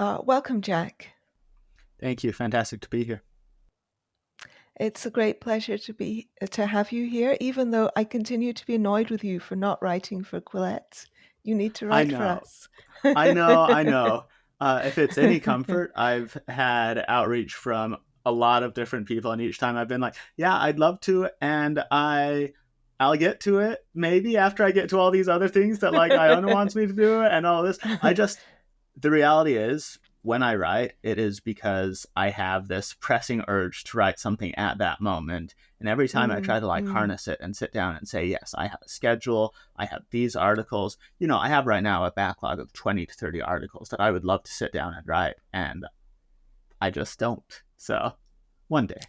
Welcome, Jack. Thank you. Fantastic to be here. It's a great pleasure to have you here, even though I continue to be annoyed with you for not writing for Quillette. You need to I write for know. us. I know. If it's any comfort, I've had outreach from a lot of different people, and each time I've been like, "Yeah, I'd love to," and I'll get to it maybe after I get to all these other things that like Iona wants me to do and all this. The reality is when I write, it is because I have this pressing urge to write something at that moment. And every time I try to like Mm. harness it and sit down and say, yes, I have a schedule, I have these articles. I have right now a backlog of 20 to 30 articles that I would love to sit down and write. And I just don't. So one day.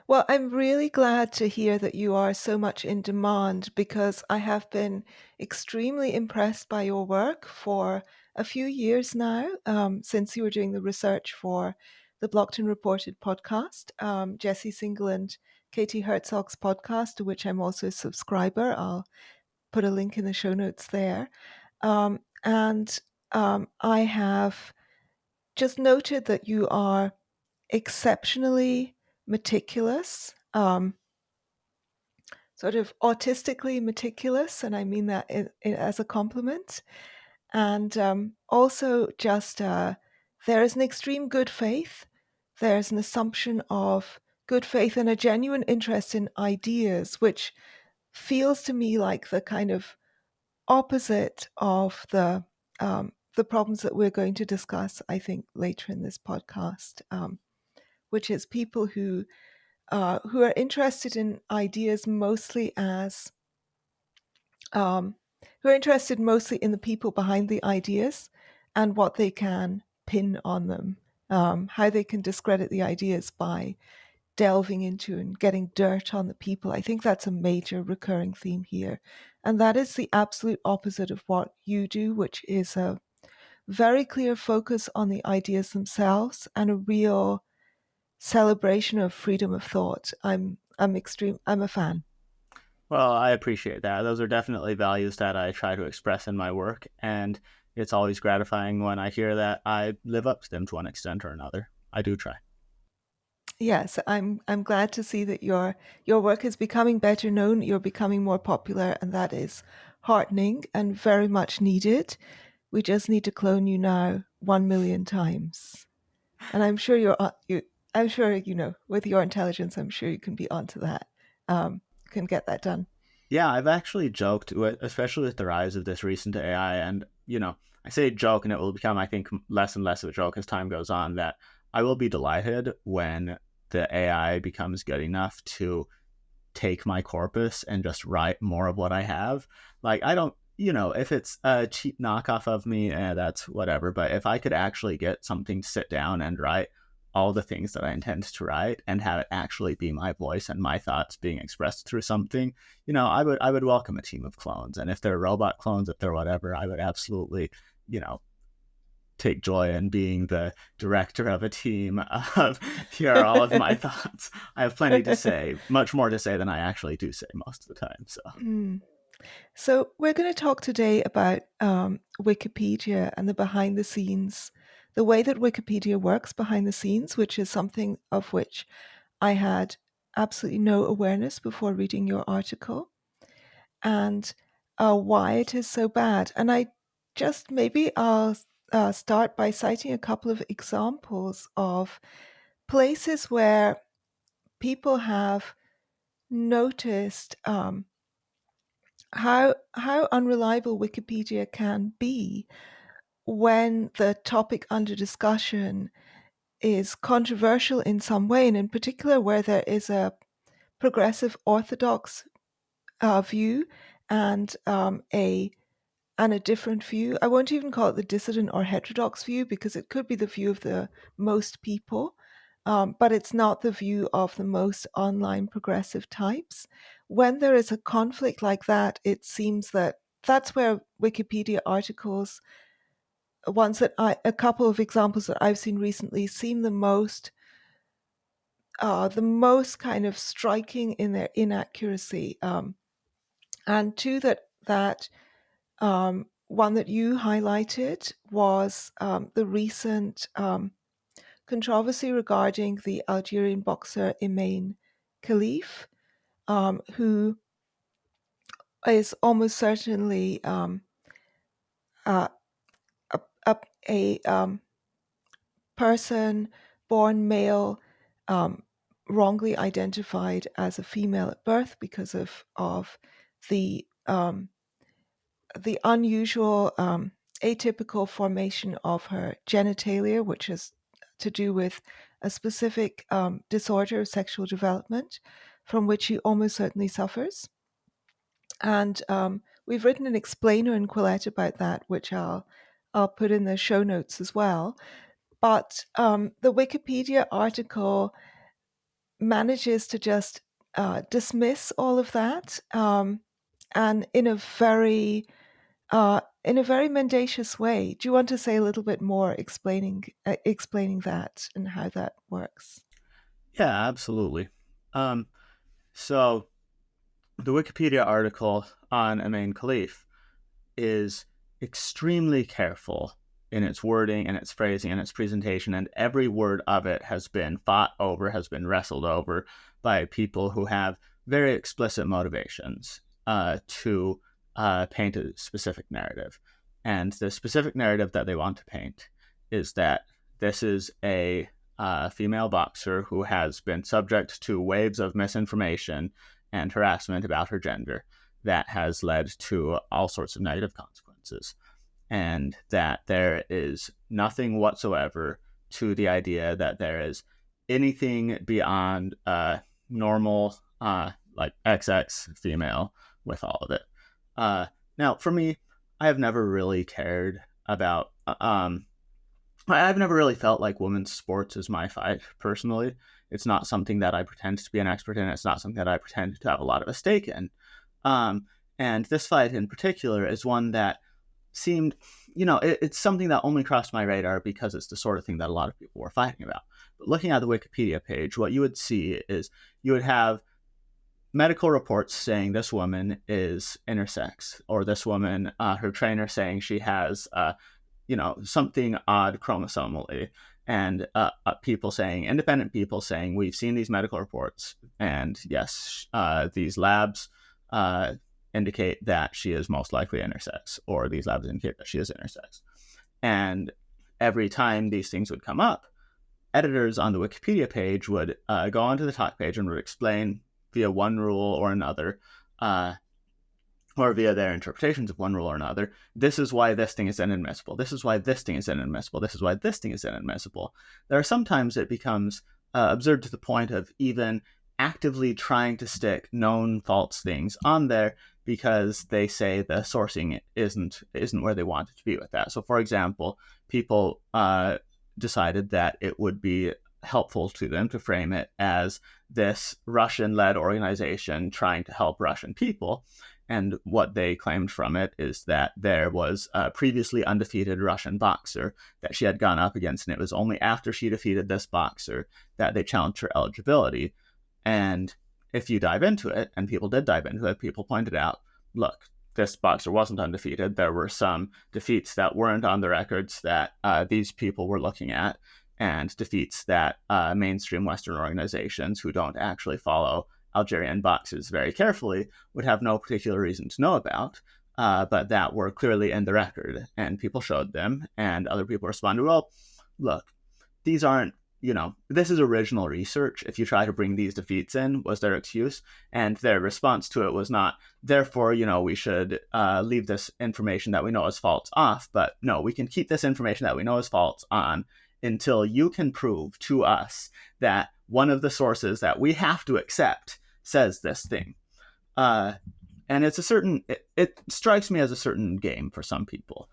Well, I'm really glad to hear that you are so much in demand because I have been extremely impressed by your work for a few years now, since you were doing the research for the Blocked and Reported podcast, Jesse Single and Katie Herzog's podcast, to which I'm also a subscriber. I'll put a link in the show notes there. And I have just noted that you are exceptionally meticulous, sort of autistically meticulous, and I mean that as a compliment. And also, just there is an extreme good faith. There's an assumption of good faith and a genuine interest in ideas, which feels to me like the kind of opposite of the problems that we're going to discuss, I think, later in this podcast, which is people who are interested in ideas mostly as um, who are interested mostly in the people behind the ideas and what they can pin on them, how they can discredit the ideas by delving into and getting dirt on the people. I think that's a major recurring theme here. And that is the absolute opposite of what you do, which is a very clear focus on the ideas themselves and a real celebration of freedom of thought. I'm a fan. Well, I appreciate that. Those are definitely values that I try to express in my work. And it's always gratifying when I hear that I live up to them to one extent or another. I do try. Yes, I'm glad to see that your work is becoming better known, you're becoming more popular, and that is heartening and very much needed. We just need to clone you now 1 million times. And I'm sure I'm sure, with your intelligence, I'm sure you can be onto that. Can get that done. Yeah, I've actually joked, especially with the rise of this recent AI, and I say joke, and it will become, I think, less and less of a joke as time goes on. That I will be delighted when the AI becomes good enough to take my corpus and just write more of what I have. Like, I don't, if it's a cheap knockoff of me, that's whatever. But if I could actually get something to sit down and write all the things that I intend to write and have it actually be my voice and my thoughts being expressed through something, I would welcome a team of clones. And if they're robot clones, if they're whatever, I would absolutely, you know, take joy in being the director of a team of here are all of my thoughts. I have plenty to say, much more to say than I actually do say most of the time. So Mm. So we're going to talk today about Wikipedia and the behind the scenes, the way that Wikipedia works behind the scenes, which is something of which I had absolutely no awareness before reading your article, and why it is so bad. And I just maybe I'll start by citing a couple of examples of places where people have noticed how unreliable Wikipedia can be when the topic under discussion is controversial in some way, and in particular where there is a progressive orthodox view and a different view. I won't even call it the dissident or heterodox view because it could be the view of the most people, but it's not the view of the most online progressive types. When there is a conflict like that, it seems that that's where Wikipedia articles, a couple of examples that I've seen recently, seem the most kind of striking in their inaccuracy, and two that one that you highlighted was the recent controversy regarding the Algerian boxer Imane Khelif, who is almost certainly uh, a, a person born male, um, wrongly identified as a female at birth because of the the unusual, atypical formation of her genitalia, which is to do with a specific disorder of sexual development from which he almost certainly suffers. And we've written an explainer in Quillette about that, which I'll put in the show notes as well. But the Wikipedia article manages to just dismiss all of that, and in a very mendacious way. Do you want to say a little bit more explaining that and how that works? Yeah, absolutely. Um, so the Wikipedia article on Imane Khelif is extremely careful in its wording and its phrasing and its presentation, and every word of it has been fought over, has been wrestled over by people who have very explicit motivations to paint a specific narrative. And the specific narrative that they want to paint is that this is a female boxer who has been subject to waves of misinformation and harassment about her gender that has led to all sorts of negative consequences, and that there is nothing whatsoever to the idea that there is anything beyond normal, like XX female with all of it. Now, for me, I have never really cared about. I've never really felt like women's sports is my fight personally. It's not something that I pretend to be an expert in. It's not something that I pretend to have a lot of a stake in. Um, and this fight in particular is one that seemed, it's something that only crossed my radar because it's the sort of thing that a lot of people were fighting about. But looking at the Wikipedia page, what you would see is you would have medical reports saying this woman is intersex, or this woman, her trainer saying she has, something odd chromosomally, and independent people saying, we've seen these medical reports, and yes, these labs indicate that she is most likely intersex, or these labs indicate that she is intersex. And every time these things would come up, editors on the Wikipedia page would go onto the talk page and would explain via one rule or another, or via their interpretations of one rule or another, this is why this thing is inadmissible. This is why this thing is inadmissible. This is why this thing is inadmissible. There are sometimes it becomes absurd to the point of even actively trying to stick known false things on there because they say the sourcing isn't where they want it to be with that. So, for example, people decided that it would be helpful to them to frame it as this Russian-led organization trying to help Russian people. And what they claimed from it is that there was a previously undefeated Russian boxer that she had gone up against, and it was only after she defeated this boxer that they challenged her eligibility. And if you dive into it, and people did dive into it, people pointed out, look, this boxer wasn't undefeated. There were some defeats that weren't on the records that these people were looking at, and defeats that mainstream Western organizations who don't actually follow Algerian boxers very carefully would have no particular reason to know about, but that were clearly in the record, and people showed them, and other people responded, well, look, these aren't, this is original research. If you try to bring these defeats in, was their excuse. And their response to it was not, therefore, we should leave this information that we know is false off, but no, we can keep this information that we know is false on until you can prove to us that one of the sources that we have to accept says this thing. And it's it strikes me as a certain game for some people,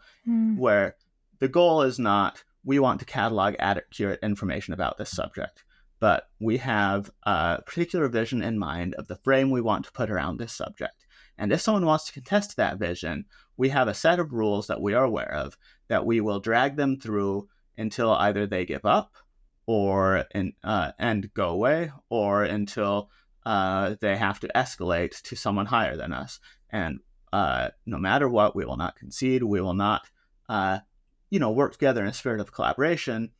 where the goal is not, we want to catalog accurate information about this subject, but we have a particular vision in mind of the frame we want to put around this subject. And if someone wants to contest that vision, we have a set of rules that we are aware of that we will drag them through until either they give up or and go away, or until they have to escalate to someone higher than us. And no matter what, we will not concede. We will not, work together in a spirit of collaboration.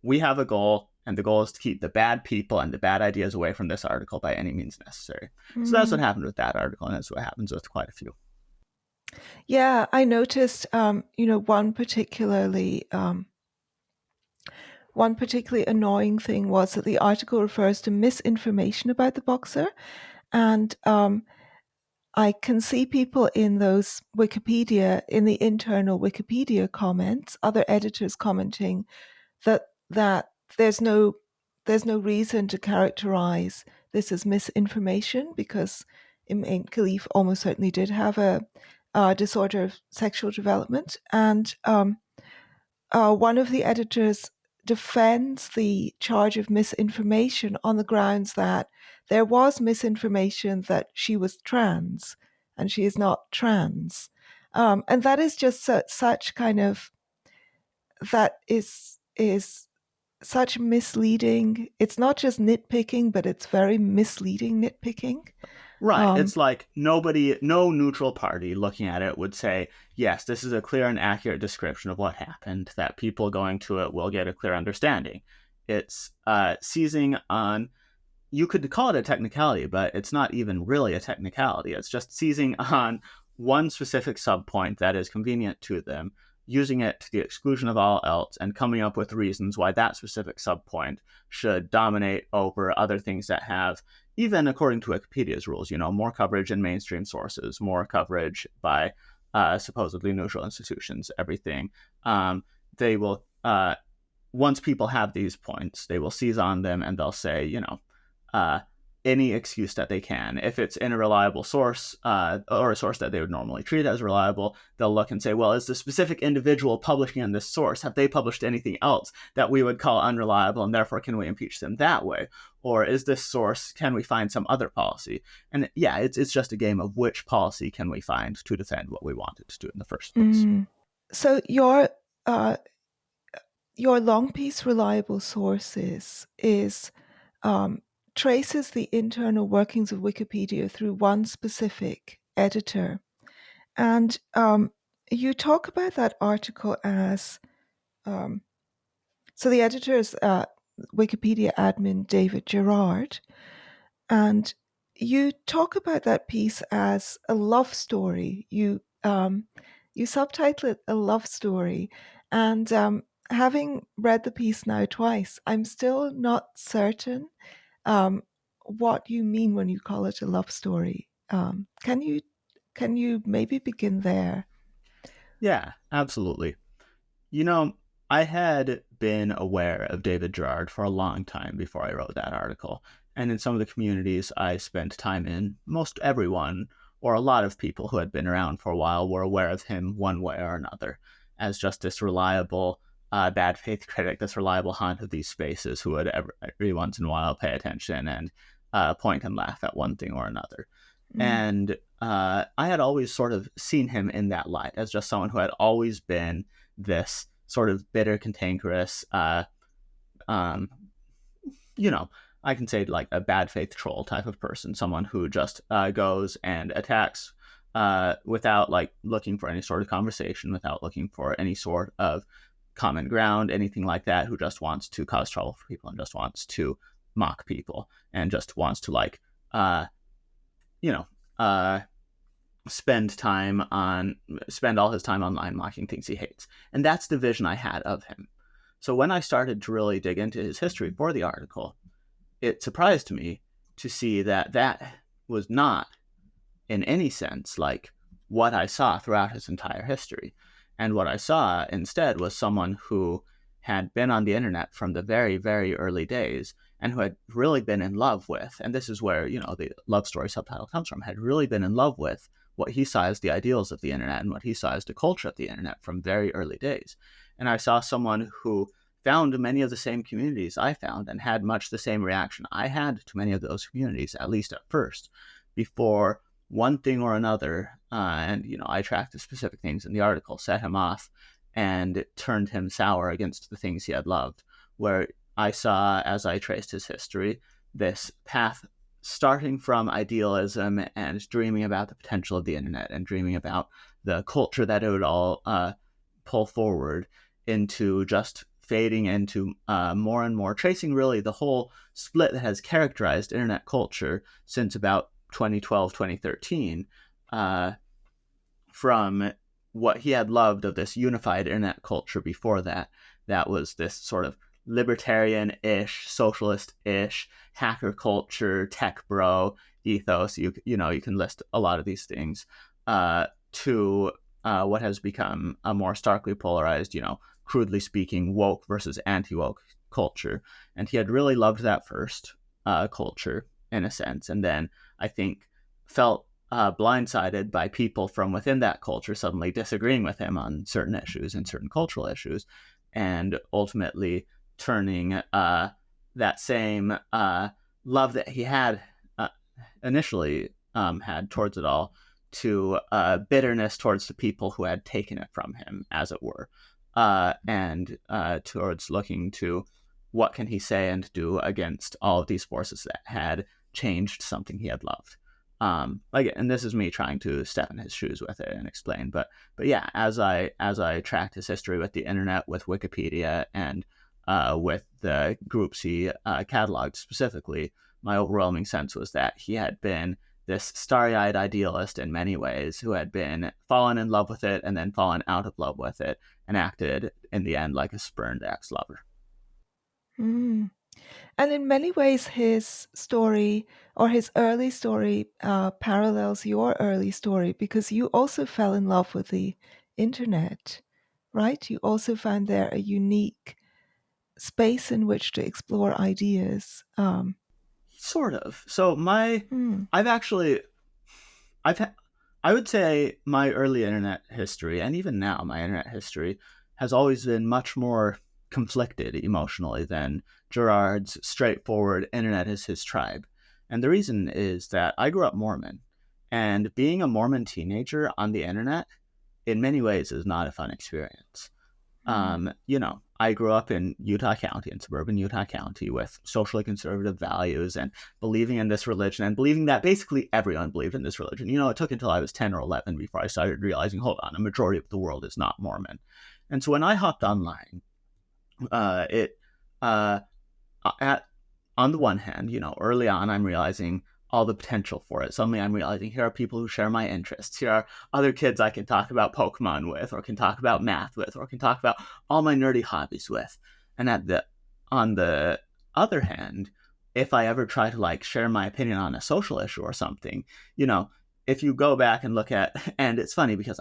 We have a goal, and the goal is to keep the bad people and the bad ideas away from this article by any means necessary. So that's what happened with that article, and that's what happens with quite a few. Yeah, I noticed, one particularly annoying thing was that the article refers to misinformation about the boxer, and I can see people in those Wikipedia, in the internal Wikipedia comments, other editors commenting that there's no reason to characterize this as misinformation because Imane Khelif almost certainly did have a disorder of sexual development, and one of the editors defends the charge of misinformation on the grounds that there was misinformation that she was trans and she is not trans. And that is just such kind of, that is such misleading. It's not just nitpicking, but it's very misleading nitpicking. Right. Um, It's like no neutral party looking at it would say, yes, this is a clear and accurate description of what happened, that people going to it will get a clear understanding. It's seizing on, you could call it a technicality, but it's not even really a technicality. It's just seizing on one specific subpoint that is convenient to them, using it to the exclusion of all else, and coming up with reasons why that specific subpoint should dominate over other things that have, even according to Wikipedia's rules, more coverage in mainstream sources, more coverage by supposedly neutral institutions, everything. They will, once people have these points, they will seize on them and they'll say, uh, any excuse that they can. If it's in a reliable source or a source that they would normally treat as reliable, they'll look and say, well, is the specific individual publishing in this source, have they published anything else that we would call unreliable, and therefore can we impeach them that way? Or is this source, can we find some other policy? And yeah, it's just a game of which policy can we find to defend what we wanted to do in the first place. So your long piece reliable sources is traces the internal workings of Wikipedia through one specific editor. And you talk about that article as so the editor is Wikipedia admin David Gerard. And you talk about that piece as a love story. You subtitle it a love story. And having read the piece now twice, I'm still not certain what you mean when you call it a love story. Can you maybe begin there? Yeah, absolutely. You know, I had been aware of David Gerard for a long time before I wrote that article. And in some of the communities I spent time in, most everyone, or a lot of people who had been around for a while, were aware of him one way or another as just this reliable, bad faith critic, this reliable haunt of these spaces who would every once in a while pay attention and point and laugh at one thing or another. Mm. And I had always sort of seen him in that light as just someone who had always been this sort of bitter, cantankerous, um, I can say like a bad faith troll type of person, someone who just goes and attacks without like looking for any sort of conversation, without looking for any sort of common ground, anything like that, who just wants to cause trouble for people and just wants to mock people and just wants to like, you know, uh, spend all his time online mocking things he hates. And that's the vision I had of him. So when I started to really dig into his history for the article, it surprised me to see that that was not in any sense like what I saw throughout his entire history. And what I saw instead was someone who had been on the internet from the very, very early days and who had really been in love with, and this is where, the love story subtitle comes from, had really been in love with what he saw as the ideals of the internet and what he saw as the culture of the internet from very early days. And I saw someone who found many of the same communities I found and had much the same reaction I had to many of those communities, at least at first, before one thing or another, and I tracked the specific things in the article, set him off and turned him sour against the things he had loved, where I saw, as I traced his history, this path starting from idealism and dreaming about the potential of the internet and dreaming about the culture that it would all pull forward, into just fading into more and more, tracing really the whole split that has characterized internet culture since about 2012, 2013, from what he had loved of this unified internet culture before that. That was this sort of libertarian-ish, socialist-ish, hacker culture, tech bro ethos. You can list a lot of these things, to what has become a more starkly polarized, crudely speaking, woke versus anti-woke culture. And he had really loved that first culture in a sense, and then I think felt blindsided by people from within that culture suddenly disagreeing with him on certain issues and certain cultural issues, and ultimately turning that same love that he had initially had towards it all to bitterness towards the people who had taken it from him, as it were, and towards looking to what can he say and do against all of these forces that had changed something he had loved. Again, and this is me trying to step in his shoes with it and explain, but yeah, as I tracked his history with the internet, with Wikipedia, and with the groups he cataloged specifically, my overwhelming sense was that he had been this starry-eyed idealist in many ways, who had been fallen in love with it and then fallen out of love with it, and acted in the end like a spurned ex-lover. Mm. And in many ways, his story or his early story parallels your early story because you also fell in love with the internet, right? You also found there a unique space in which to explore ideas. Sort of. So Hmm. I've actually, I've had, I would say my early internet history, and even now my internet history, has always been much more conflicted emotionally than Gerard's straightforward internet is his tribe. And the reason is that I grew up Mormon, and being a Mormon teenager on the internet in many ways is not a fun experience. Hmm. I grew up in Utah County, in suburban Utah County, with socially conservative values and believing in this religion and believing that basically everyone believed in this religion. It took until I was 10 or 11 before I started realizing, hold on, a majority of the world is not Mormon. And so when I hopped online, it uh, at on the one hand, early on, I'm realizing all the potential for it. Suddenly, I'm realizing here are people who share my interests. Here are other kids I can talk about Pokemon with, or can talk about math with, or can talk about all my nerdy hobbies with. And on the other hand, if I ever try to share my opinion on a social issue or something, if you go back and look at, and it's funny because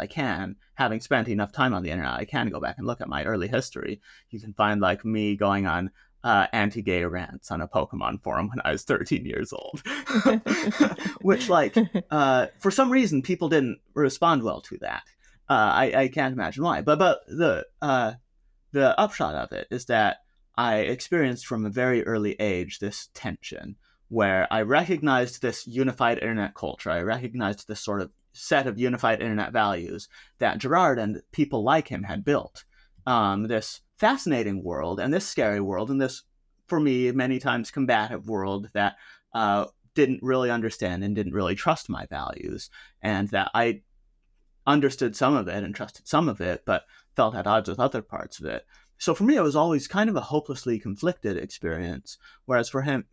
having spent enough time on the internet, I can go back and look at my early history. You can find me going on anti-gay rants on a Pokemon forum when I was 13 years old, which for some reason people didn't respond well to that. I can't imagine why, but the upshot of it is that I experienced from a very early age this tension where I recognized this unified internet culture. I recognized this sort of set of unified internet values that Gerard and people like him had built. This fascinating world and this scary world and this, for me, many times combative world that didn't really understand and didn't really trust my values, and that I understood some of it and trusted some of it, but felt at odds with other parts of it. So for me, it was always kind of a hopelessly conflicted experience. Whereas for him,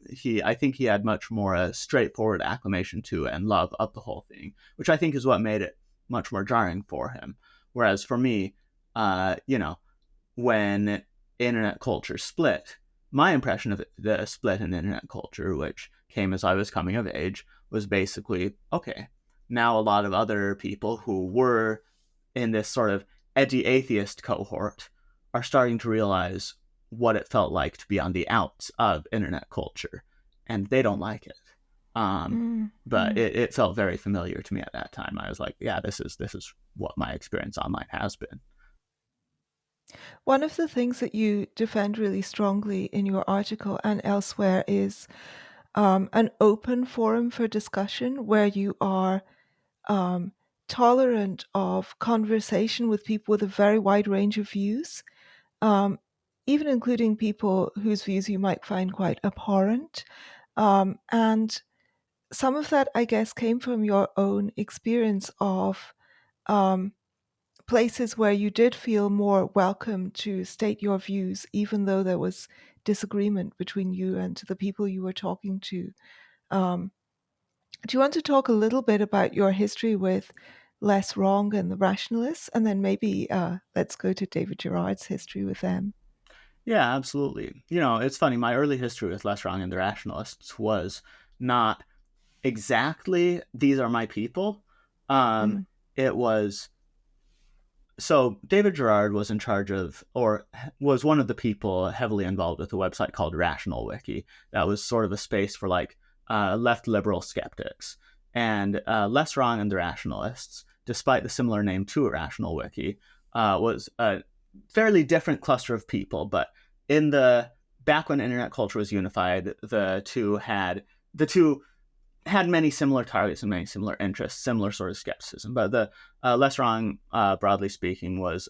I think he had much more a straightforward acclamation to and love of the whole thing, which I think is what made it much more jarring for him. Whereas for me, when internet culture split, my impression of the split in internet culture, which came as I was coming of age, was basically, okay, now a lot of other people who were in this sort of edgy atheist cohort are starting to realize what it felt like to be on the outs of internet culture, and they don't like it. Mm, But mm. it felt very familiar to me at that time. I was like, yeah, this is what my experience online has been. One of the things that you defend really strongly in your article and elsewhere is an open forum for discussion where you are um, tolerant of conversation with people with a very wide range of views, um, even including people whose views you might find quite abhorrent. And some of that, I guess, came from your own experience of um, places where you did feel more welcome to state your views, even though there was disagreement between you and the people you were talking to. Um, do you want to talk a little bit about your history with Less Wrong and the Rationalists? And then maybe let's go to David Gerard's history with them. Yeah, absolutely. It's funny. My early history with Less Wrong and the Rationalists was not exactly these are my people. Um, Mm. it was so David Gerard was in charge of, or was one of the people heavily involved with a website called Rational Wiki. That was sort of a space for like left liberal skeptics. And Less Wrong and the Rationalists, despite the similar name to Rational Wiki, was a fairly different cluster of people. But in the back when internet culture was unified, the two had many similar targets and many similar interests, similar sort of skepticism. But the Less Wrong, broadly speaking, was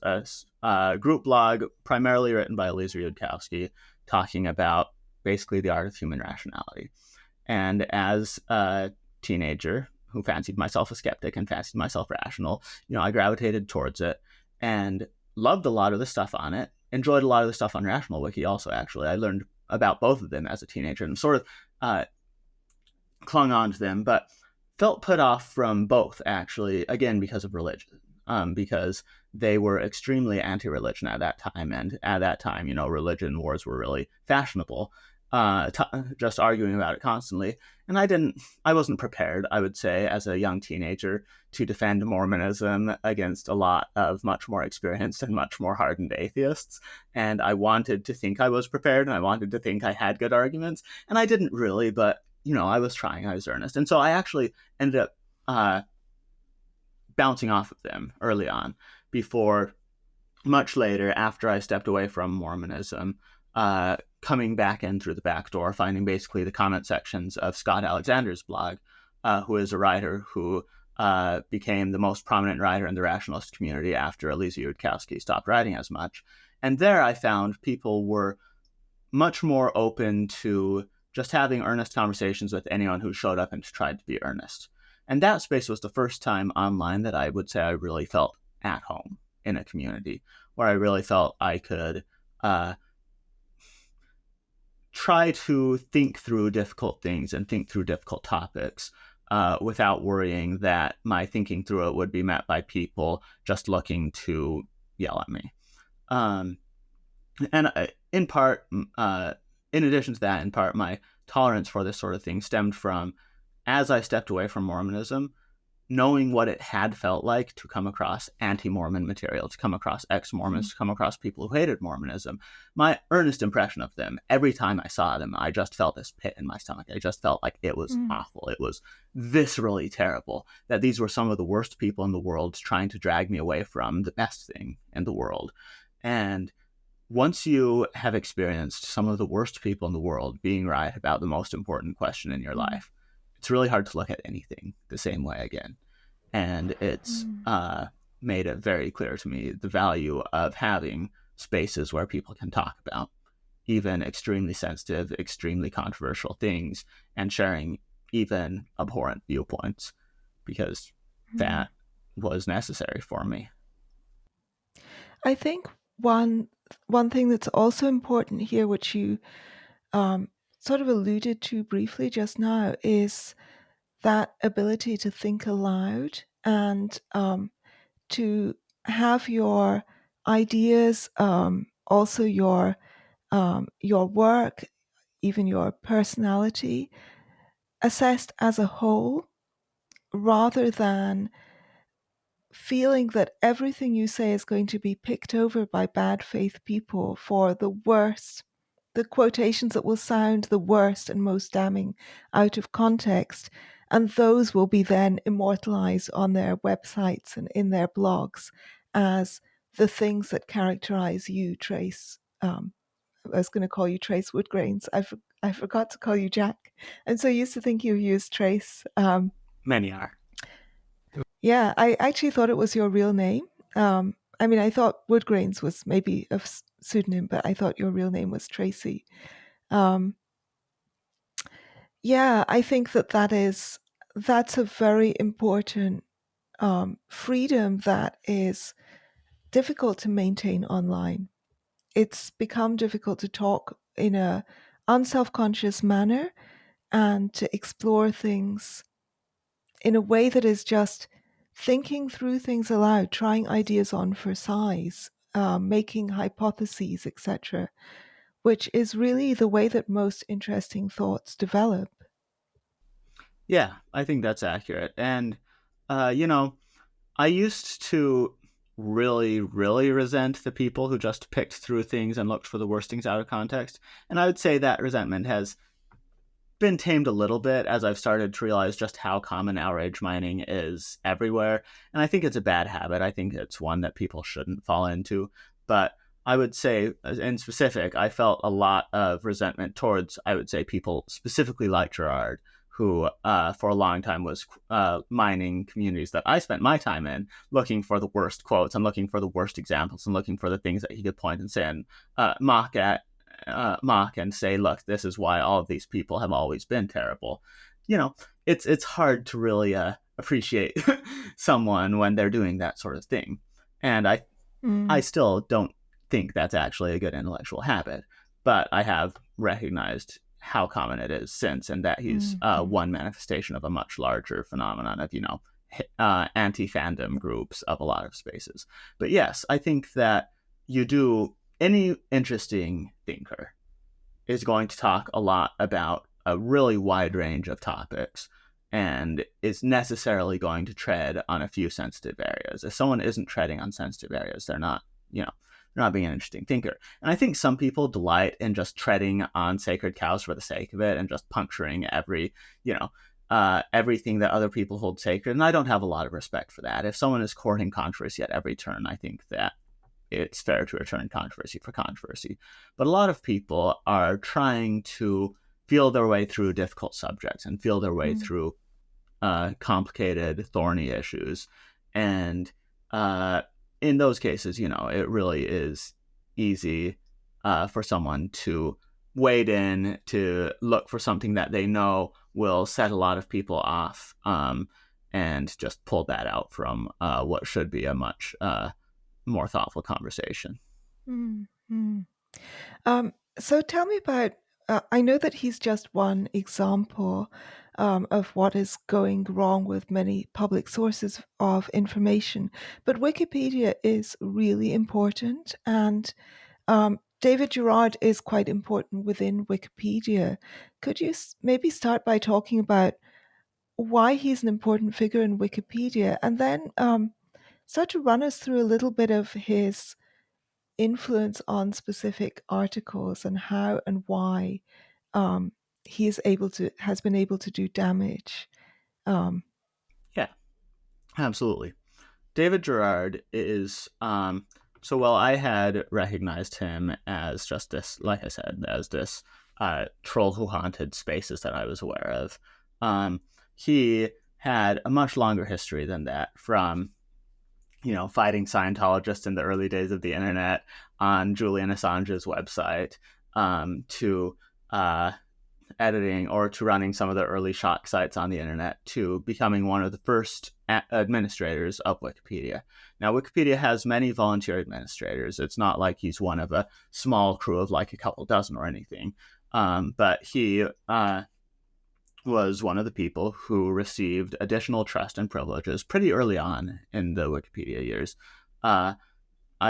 a group blog primarily written by Eliezer Yudkowsky, talking about basically the art of human rationality. And as a teenager who fancied myself a skeptic and fancied myself rational, I gravitated towards it and loved a lot of the stuff on it. Enjoyed a lot of the stuff on Rational Wiki also, actually. I learned about both of them as a teenager and sort of clung on to them, but felt put off from both, actually, again, because of religion. Because they were extremely anti-religion at that time, and at that time, religion wars were really fashionable. Just arguing about it constantly, and I wasn't prepared, I would say, as a young teenager, to defend Mormonism against a lot of much more experienced and much more hardened atheists. And I wanted to think I was prepared, and I wanted to think I had good arguments, and I didn't really, but I was trying, I was earnest. And so I actually ended up bouncing off of them early on before much later, after I stepped away from Mormonism, coming back in through the back door, finding basically the comment sections of Scott Alexander's blog, who is a writer who became the most prominent writer in the rationalist community after Eliezer Yudkowsky stopped writing as much. And there I found people were much more open to just having earnest conversations with anyone who showed up and tried to be earnest. And that space was the first time online that I would say I really felt at home in a community, where I really felt I could try to think through difficult things and think through difficult topics without worrying that my thinking through it would be met by people just looking to yell at me. And in part, in addition to that, in part, my tolerance for this sort of thing stemmed from, as I stepped away from Mormonism, knowing what it had felt like to come across anti-Mormon material, to come across ex-Mormons, to come across people who hated Mormonism. My earnest impression of them, every time I saw them, I just felt this pit in my stomach. I just felt like it was awful. It was viscerally terrible, that these were some of the worst people in the world trying to drag me away from the best thing in the world. And once you have experienced some of the worst people in the world being right about the most important question in your life, it's really hard to look at anything the same way again. And it's made it very clear to me the value of having spaces where people can talk about even extremely sensitive, extremely controversial things and sharing even abhorrent viewpoints, because that was necessary for me. I think one thing that's also important here, which you sort of alluded to briefly just now, is that ability to think aloud and to have your ideas, also your work, even your personality, assessed as a whole, rather than feeling that everything you say is going to be picked over by bad faith people for the worst, the quotations that will sound the worst and most damning out of context. And those will be then immortalized on their websites and in their blogs as the things that characterize you, Trace. I was going to call you Trace Woodgrains. I forgot to call you Jack. I'm so used to think you used Trace. Many are. Yeah, I actually thought it was your real name. I mean, I thought Woodgrains was maybe a pseudonym, but I thought your real name was Tracy. Um, Yeah, I think that's a very important freedom that is difficult to maintain online. It's become difficult to talk in a unself-conscious manner and to explore things in a way that is just thinking through things aloud, trying ideas on for size, making hypotheses, etc., which is really the way that most interesting thoughts develop. Yeah, I think that's accurate. And, you know, I used to really, really resent the people who just picked through things and looked for the worst things out of context. And I would say that resentment has been tamed a little bit as I've started to realize just how common outrage mining is everywhere. And I think it's a bad habit. I think it's one that people shouldn't fall into. But I would say, in specific, I felt a lot of resentment towards, I would say, people specifically like Gerard, who for a long time was mining communities that I spent my time in, looking for the worst quotes and looking for the worst examples and looking for the things that he could point and say and mock at mock and say, look, this is why all of these people have always been terrible. You know, it's hard to really appreciate someone when they're doing that sort of thing. And I Mm, still don't think that's actually a good intellectual habit, but I have recognized how common it is since, and that he's mm, mm, one manifestation of a much larger phenomenon of, anti fandom groups of a lot of spaces. But yes, I think that you do any interesting thinker is going to talk a lot about a really wide range of topics and is necessarily going to tread on a few sensitive areas. If someone isn't treading on sensitive areas, they're not being an interesting thinker. And I think some people delight in just treading on sacred cows for the sake of it and just puncturing everything that other people hold sacred. And I don't have a lot of respect for that. If someone is courting controversy at every turn, I think that it's fair to return controversy for controversy. But a lot of people are trying to feel their way through difficult subjects and feel their way mm, through complicated, thorny issues. And in those cases, it really is easy for someone to wade in to look for something that they know will set a lot of people off, and just pull that out from what should be a much more thoughtful conversation. mm, mm. So tell me about. I know that he's just one example of what is going wrong with many public sources of information, but Wikipedia is really important, and David Gerard is quite important within Wikipedia. Could you maybe start by talking about why he's an important figure in Wikipedia, and then start to run us through a little bit of his influence on specific articles and how and why um, he is able to has been able to do damage. Um, Yeah, absolutely. David Gerard is so well. I had recognized him as just this, like I said, as this troll who haunted spaces that I was aware of. He had a much longer history than that, from fighting Scientologists in the early days of the internet on Julian Assange's website, to editing or to running some of the early shock sites on the internet, to becoming one of the first administrators of Wikipedia. Now, Wikipedia has many volunteer administrators. It's not like he's one of a small crew of like a couple dozen or anything. But he was one of the people who received additional trust and privileges pretty early on in the Wikipedia years. I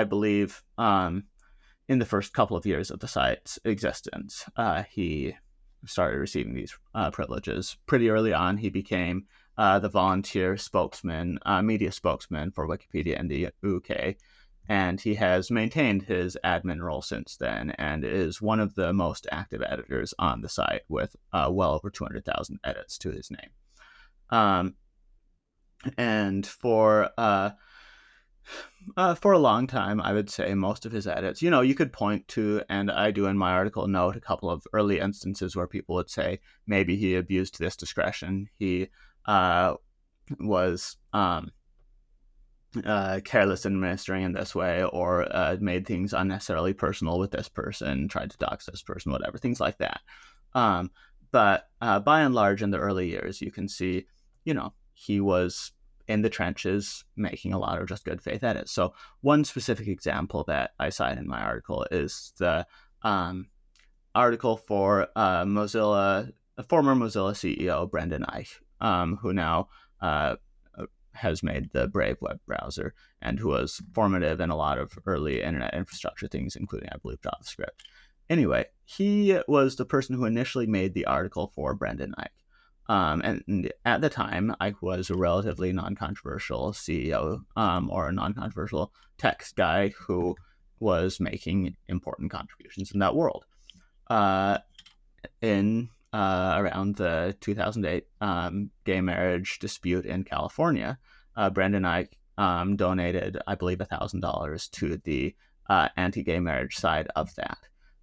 believe in the first couple of years of the site's existence, he started receiving these privileges. Pretty early on, he became the volunteer spokesman, media spokesman for Wikipedia in the UK, and he has maintained his admin role since then and is one of the most active editors on the site with well over 200,000 edits to his name. Um, and for a long time, I would say most of his edits, you could point to, and I do in my article note, a couple of early instances where people would say maybe he abused this discretion. He was careless in administering in this way, or made things unnecessarily personal with this person, tried to dox this person, whatever, things like that. Um, But by and large, in the early years, you can see, he was in the trenches making a lot of just good faith edits. So one specific example that I cite in my article is the article for Mozilla, former Mozilla CEO Brendan Eich, who now has made the Brave web browser and who was formative in a lot of early internet infrastructure things, including, I believe, JavaScript. Anyway, he was the person who initially made the article for Brendan Eich. And at the time, Ike was a relatively non-controversial CEO or a non-controversial tech guy who was making important contributions in that world. In around the 2008 gay marriage dispute in California, Brendan Eich donated, I believe, $1,000 to the anti-gay marriage side of that.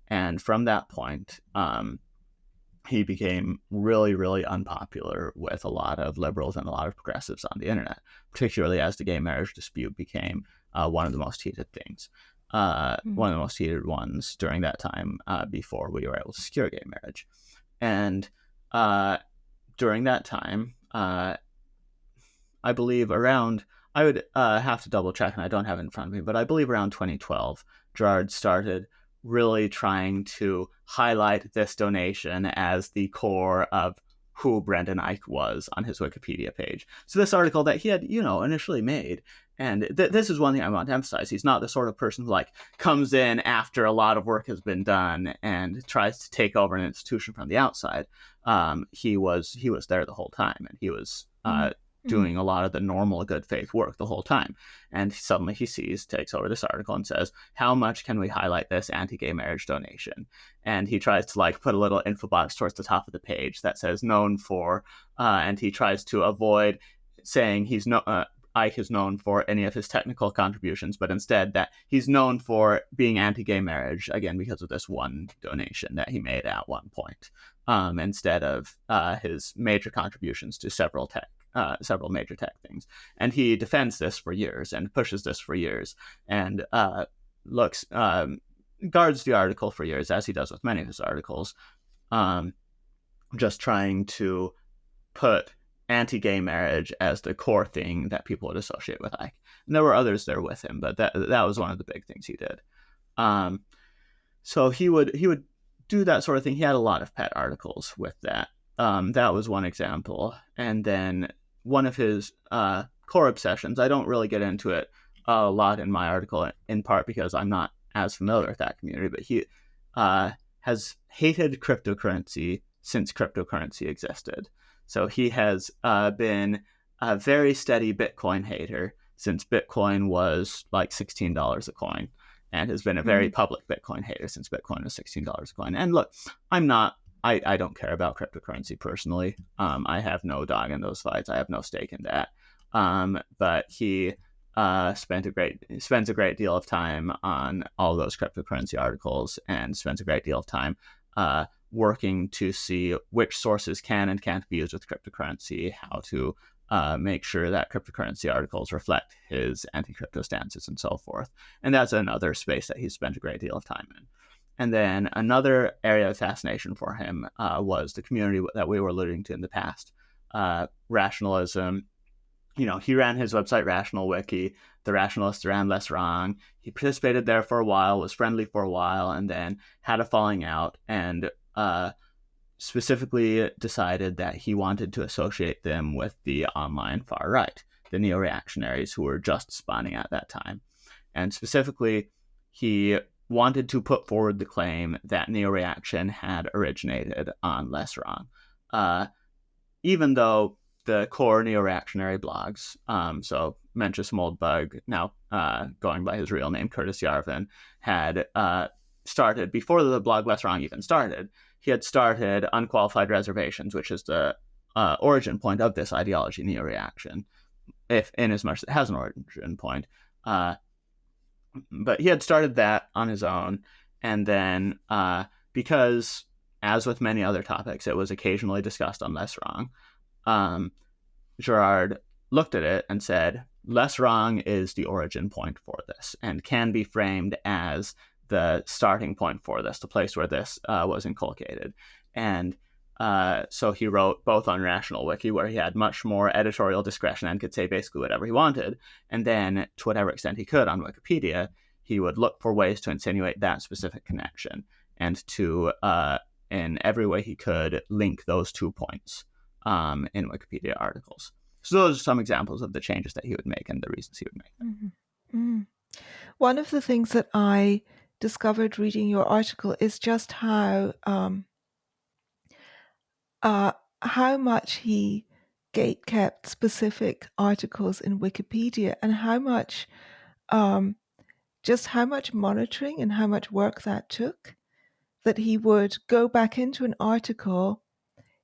And from that point, he became really, really unpopular with a lot of liberals and a lot of progressives on the internet, particularly as the gay marriage dispute became one of the most heated things, one of the most heated ones during that time before we were able to secure gay marriage. And during that time, I believe around, I would have to double check and I don't have it in front of me, but I believe around 2012, Gerard started really trying to highlight this donation as the core of who Brendan Eich was on his Wikipedia page. So this article that he had, initially made, and this is one thing I want to emphasize. He's not the sort of person who comes in after a lot of work has been done and tries to take over an institution from the outside. He was there the whole time, and he was doing a lot of the normal good faith work the whole time. And suddenly he takes over this article and says, how much can we highlight this anti-gay marriage donation? And he tries to put a little info box towards the top of the page that says known for, and he tries to avoid saying Ike is known for any of his technical contributions, but instead that he's known for being anti-gay marriage, again, because of this one donation that he made at one point, instead of his major contributions to several major tech things. And he defends this for years and pushes this for years and guards the article for years, as he does with many of his articles, just trying to put anti-gay marriage as the core thing that people would associate with Ike. And there were others there with him, but that was one of the big things he did. So he would do that sort of thing. He had a lot of pet articles with that. That was one example. And then one of his core obsessions, I don't really get into it a lot in my article, in part because I'm not as familiar with that community, but he has hated cryptocurrency since cryptocurrency existed. So he has been a very steady Bitcoin hater since Bitcoin was $16 a coin, and has been a very public Bitcoin hater since Bitcoin was $16 a coin. And look, I don't care about cryptocurrency personally. I have no dog in those fights. I have no stake in that. But he spends a great deal of time on all those cryptocurrency articles, and spends a great deal of time working to see which sources can and can't be used with cryptocurrency, how to make sure that cryptocurrency articles reflect his anti-crypto stances and so forth. And that's another space that he's spent a great deal of time in. And then another area of fascination for him was the community that we were alluding to in the past, rationalism. He ran his website Rational Wiki. The rationalists ran less wrong. He participated there for a while, was friendly for a while, and then had a falling out, and specifically decided that he wanted to associate them with the online far right, the neo-reactionaries who were just spawning at that time. And specifically, he wanted to put forward the claim that neo-reaction had originated on Less Wrong. Even though the core neo-reactionary blogs, so Mencius Moldbug, now going by his real name, Curtis Yarvin, had started, before the blog Less Wrong even started, he had started Unqualified Reservations, which is the origin point of this ideology, neo-reaction, if in as much as it has an origin point. But he had started that on his own, and then because, as with many other topics, it was occasionally discussed on Less Wrong, Gerard looked at it and said, Less Wrong is the origin point for this, and can be framed as the starting point for this, the place where this was inculcated. And So he wrote both on Rational Wiki, where he had much more editorial discretion and could say basically whatever he wanted, and then to whatever extent he could on Wikipedia, he would look for ways to insinuate that specific connection and to, in every way he could, link those 2 points in Wikipedia articles. So those are some examples of the changes that he would make and the reasons he would make them. Mm-hmm. Mm. One of the things that I discovered reading your article is just how much he gatekept specific articles in Wikipedia, and um, how much monitoring and how much work that took. That he would go back into an article,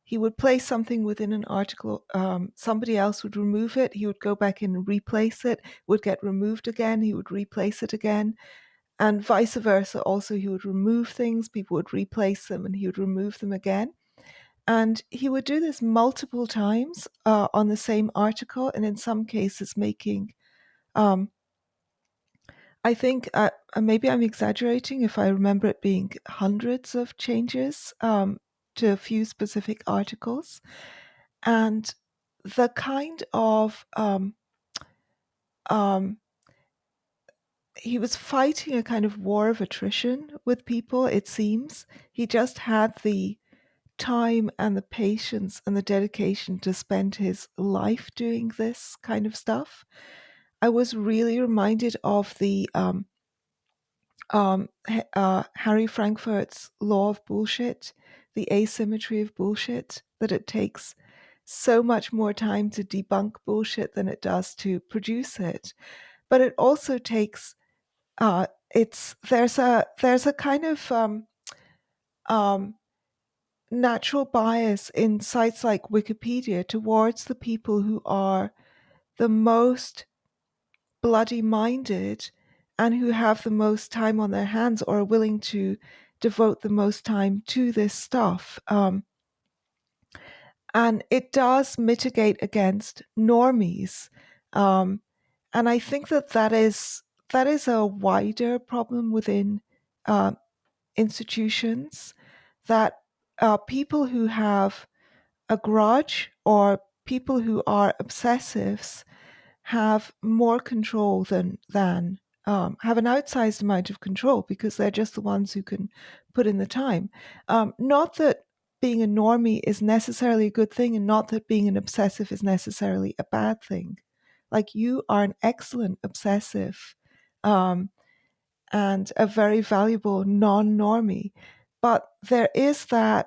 he would place something within an article, somebody else would remove it, he would go back in and replace it, would get removed again, he would replace it again, and vice versa. Also, he would remove things, people would replace them, and he would remove them again. And he would do this multiple times on the same article, and in some cases making, um, I think, maybe I'm exaggerating if I remember it being hundreds of changes to a few specific articles. And the kind of, um, he was fighting a kind of war of attrition with people, it seems. He just had the time and the patience and the dedication to spend his life doing this kind of stuff. I was really reminded of the Harry Frankfurt's law of bullshit, the asymmetry of bullshit, that it takes so much more time to debunk bullshit than it does to produce it. But it also takes it's there's a kind of um, natural bias in sites like Wikipedia towards the people who are the most bloody minded and who have the most time on their hands or are willing to devote the most time to this stuff. And it does mitigate against normies. Um, and I think that is a wider problem within uh, institutions, that people who have a grudge or people who are obsessives have more control than have an outsized amount of control because they're just the ones who can put in the time. Not that being a normie is necessarily a good thing, and not that being an obsessive is necessarily a bad thing. Like, you are an excellent obsessive, um, and a very valuable non-normie, but there is there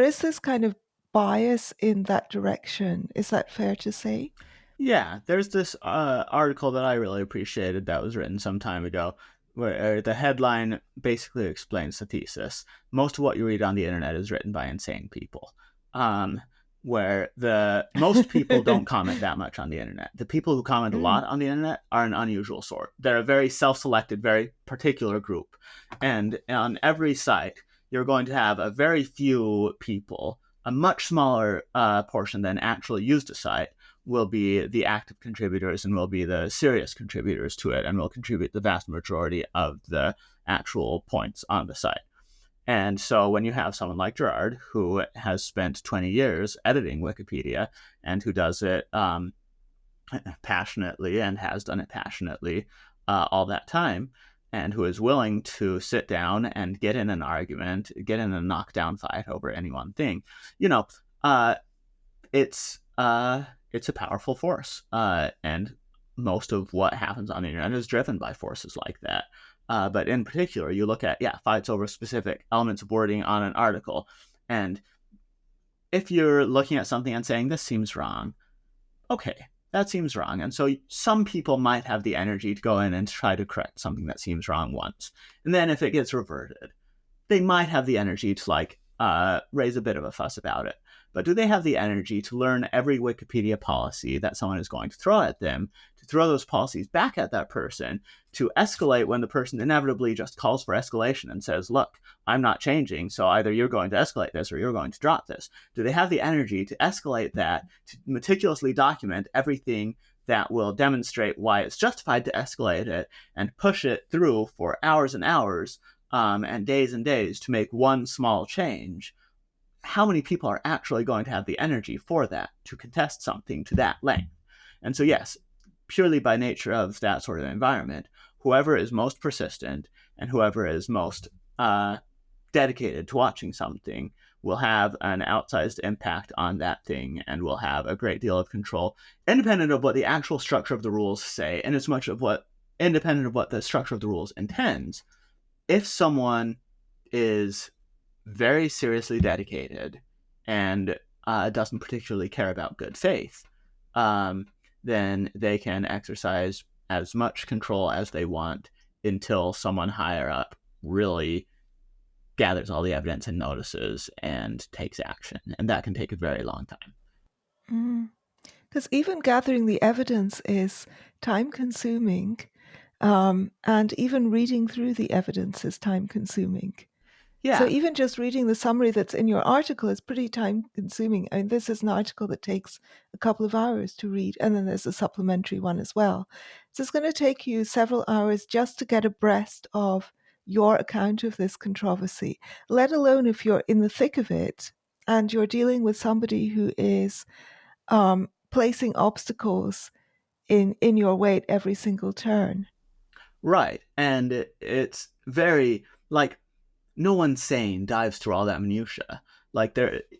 is this kind of bias in that direction. Is that fair to say? Yeah, there's this article that I really appreciated that was written some time ago, where the headline basically explains the thesis. Most of what you read on the internet is written by insane people. Where the most people don't comment that much on the internet. The people who comment a lot on the internet are an unusual sort. They're a very self-selected, very particular group. And on every site, you're going to have a very few people, a much smaller portion than actually use the site, will be the active contributors and will be the serious contributors to it and will contribute the vast majority of the actual points on the site. And so when you have someone like Gerard, who has spent 20 years editing Wikipedia and who does it passionately and has done it passionately all that time, and who is willing to sit down and get in an argument, get in a knockdown fight over any one thing, it's a powerful force, and most of what happens on the internet is driven by forces like that. But in particular, you look at fights over specific elements of wording on an article, and if you're looking at something and saying this seems wrong, okay, that seems wrong, and so some people might have the energy to go in and try to correct something that seems wrong once, and then if it gets reverted, they might have the energy to raise a bit of a fuss about it. But do they have the energy to learn every Wikipedia policy that someone is going to throw at them, to throw those policies back at that person, to escalate when the person inevitably just calls for escalation and says, look, I'm not changing, so either you're going to escalate this or you're going to drop this? Do they have the energy to escalate that, to meticulously document everything that will demonstrate why it's justified to escalate it and push it through for hours and hours and days to make one small change, how many people are actually going to have the energy for that, to contest something to that length? And so, yes, purely by nature of that sort of environment, whoever is most persistent and whoever is most dedicated to watching something will have an outsized impact on that thing and will have a great deal of control, independent of what the actual structure of the rules say, and as much of what independent of what the structure of the rules intends. If someone is very seriously dedicated and doesn't particularly care about good faith, then they can exercise as much control as they want until someone higher up really gathers all the evidence and notices and takes action. And that can take a very long time. Because even gathering the evidence is time consuming, and even reading through the evidence is time consuming. So Yeah. even just reading the summary that's in your article is pretty time consuming. I mean, this is an article that takes a couple of hours to read, and then there's a supplementary one as well. So it's going to take you several hours just to get abreast of your account of this controversy, let alone if you're in the thick of it and you're dealing with somebody who is placing obstacles in your way at every single turn. Right. And it's very, like, no one sane dives through all that minutia. Like,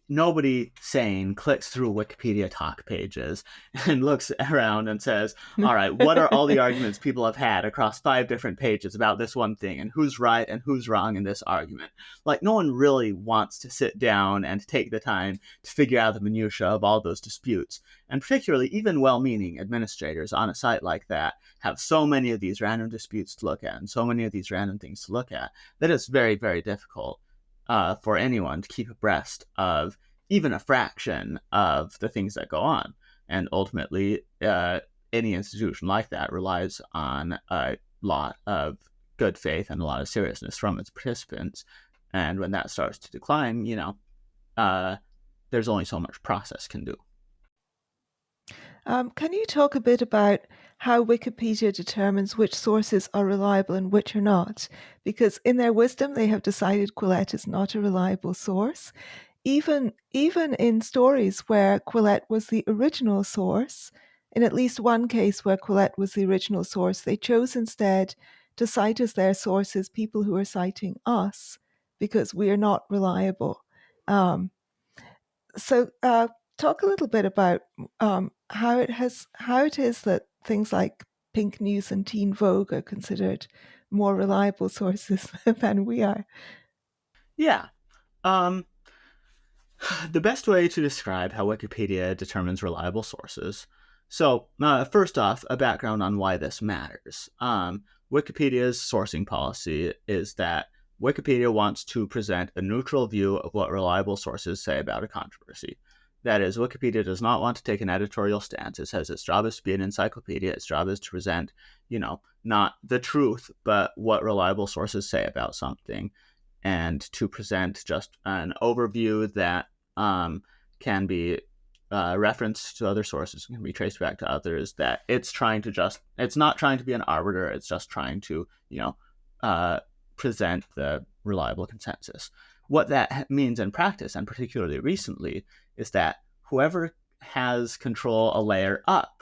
nobody sane clicks through Wikipedia talk pages and looks around and says, all right, what are all the arguments people have had across 5 different pages about this one thing, and who's right and who's wrong in this argument? Like, no one really wants to sit down and take the time to figure out the minutia of all those disputes. And particularly, even well-meaning administrators on a site like that have so many of these random disputes to look at and so many of these random things to look at that it's very, very difficult for anyone to keep abreast of even a fraction of the things that go on. And ultimately, any institution like that relies on a lot of good faith and a lot of seriousness from its participants. And when that starts to decline, there's only so much process can do. Can you talk a bit about how Wikipedia determines which sources are reliable and which are not? Because in their wisdom, they have decided Quillette is not a reliable source. Even in stories where Quillette was the original source, in at least one case where Quillette was the original source, they chose instead to cite as their sources people who are citing us because we are not reliable. Um, so talk a little bit about how it is that things like Pink News and Teen Vogue are considered more reliable sources than we are. Yeah. Um, the best way to describe how Wikipedia determines reliable sources. So, first off, a background on why this matters. Wikipedia's sourcing policy is that Wikipedia wants to present a neutral view of what reliable sources say about a controversy. That is, Wikipedia does not want to take an editorial stance. It says its job is to be an encyclopedia. Its job is to present, not the truth, but what reliable sources say about something, and to present just an overview that can be referenced to other sources, can be traced back to others, that it's not trying to be an arbiter, it's just trying to, present the reliable consensus. What that means in practice, and particularly recently, is that whoever has control a layer up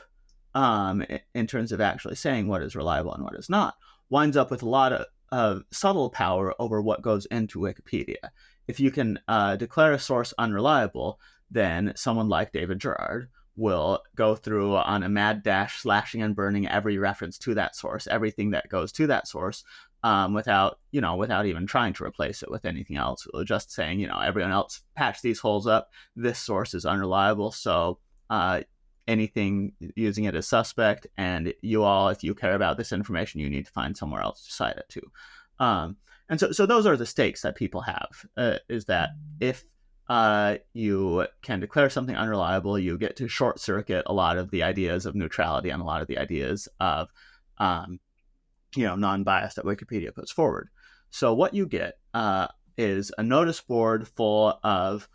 in terms of actually saying what is reliable and what is not, winds up with a lot of subtle power over what goes into Wikipedia. If you can declare a source unreliable, then someone like David Gerard will go through on a mad dash, slashing and burning every reference to that source, everything that goes to that source, without even trying to replace it with anything else. Just saying, everyone else patch these holes up. This source is unreliable, so anything using it is suspect, and you all, if you care about this information, you need to find somewhere else to cite it to. And so those are the stakes that people have, is that if you can declare something unreliable, you get to short circuit a lot of the ideas of neutrality and a lot of the ideas of non-bias that Wikipedia puts forward. So what you get is a notice board full of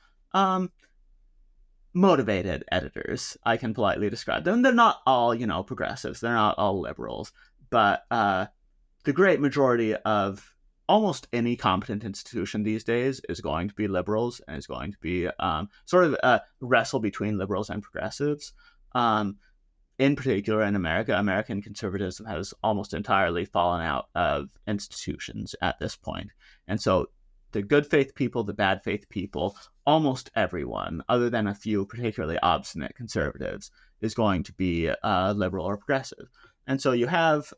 motivated editors. I can politely describe them. They're not all, progressives. They're not all liberals. But the great majority of almost any competent institution these days is going to be liberals and is going to be sort of a wrestle between liberals and progressives. In particular, in America, American conservatism has almost entirely fallen out of institutions at this point. And so the good faith people, the bad faith people, almost everyone, other than a few particularly obstinate conservatives, is going to be liberal or progressive. And so you have,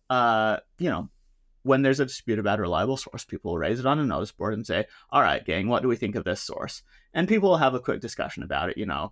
when there's a dispute about a reliable source, people will raise it on a notice board and say, all right, gang, what do we think of this source? And people will have a quick discussion about it,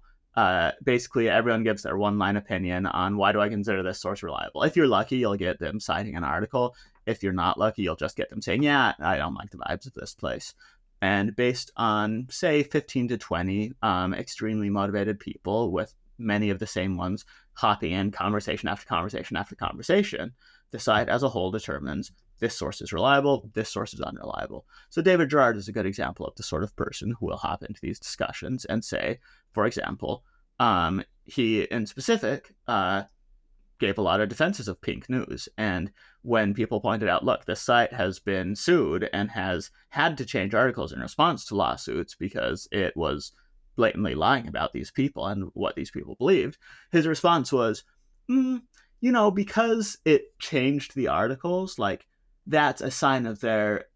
basically everyone gives their one-line opinion on why do I consider this source reliable. If you're lucky, you'll get them citing an article. If you're not lucky, you'll just get them saying, yeah, I don't like the vibes of this place. And based on, say, 15 to 20 extremely motivated people, with many of the same ones hopping in conversation after conversation after conversation, the site as a whole determines this source is reliable, this source is unreliable. So David Gerard is a good example of the sort of person who will hop into these discussions and say, for example, he in specific gave a lot of defenses of pink news. And when people pointed out, look, this site has been sued and has had to change articles in response to lawsuits because it was blatantly lying about these people and what these people believed, his response was, because it changed the articles, like, that's a sign of their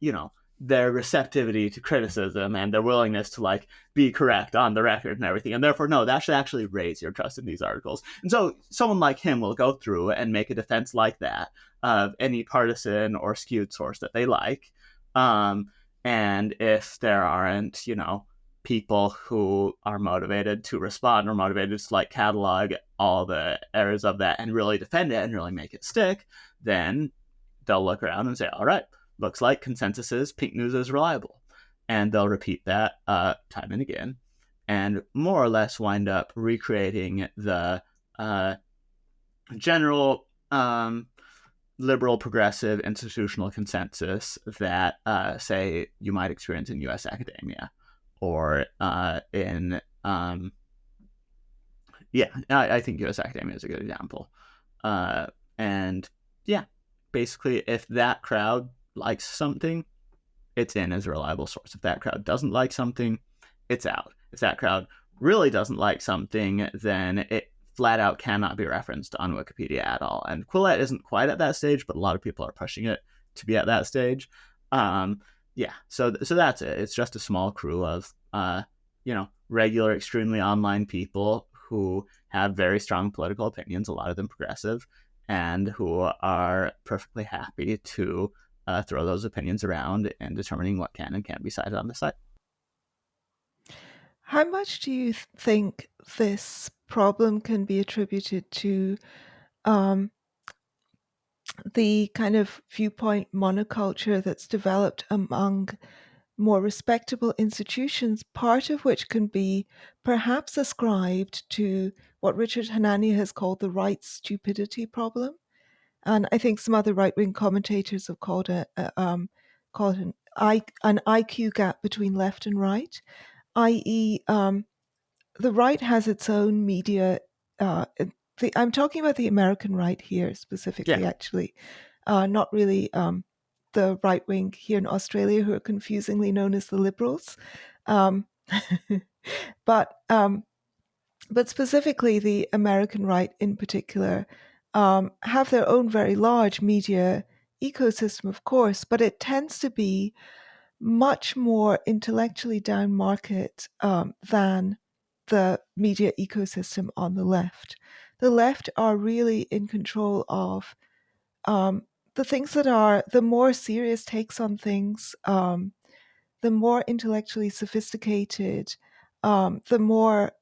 receptivity to criticism and their willingness to like be correct on the record and everything. And therefore, no, that should actually raise your trust in these articles. And so someone like him will go through and make a defense like that of any partisan or skewed source that they like. And if there aren't, people who are motivated to respond or motivated to like catalog all the errors of that and really defend it and really make it stick, then they'll look around and say, all right, looks like consensus is pink news is reliable. And they'll repeat that time and again and more or less wind up recreating the general liberal progressive institutional consensus that, say, you might experience in U.S. academia or I think U.S. academia is a good example. And yeah, basically, if that crowd likes something, it's in as a reliable source. If that crowd doesn't like something, it's out. If that crowd really doesn't like something, then it flat out cannot be referenced on Wikipedia at all. And Quillette isn't quite at that stage, but a lot of people are pushing it to be at that stage. So that's it. It's just a small crew of, regular, extremely online people who have very strong political opinions, a lot of them progressive, and who are perfectly happy to throw those opinions around in determining what can and can't be cited on the site. How much do you think this problem can be attributed to the kind of viewpoint monoculture that's developed among more respectable institutions, part of which can be perhaps ascribed to what Richard Hanania has called the right stupidity problem? And I think some other right-wing commentators have called it an IQ gap between left and right, i.e., the right has its own media. I'm talking about the American right here specifically, Yeah. actually, not really the right wing here in Australia, who are confusingly known as the Liberals, um, but specifically the American right in particular have their own very large media ecosystem, of course, but it tends to be much more intellectually down market than the media ecosystem on the left. The left are really in control of the things that are the more serious takes on things, the more intellectually sophisticated, the more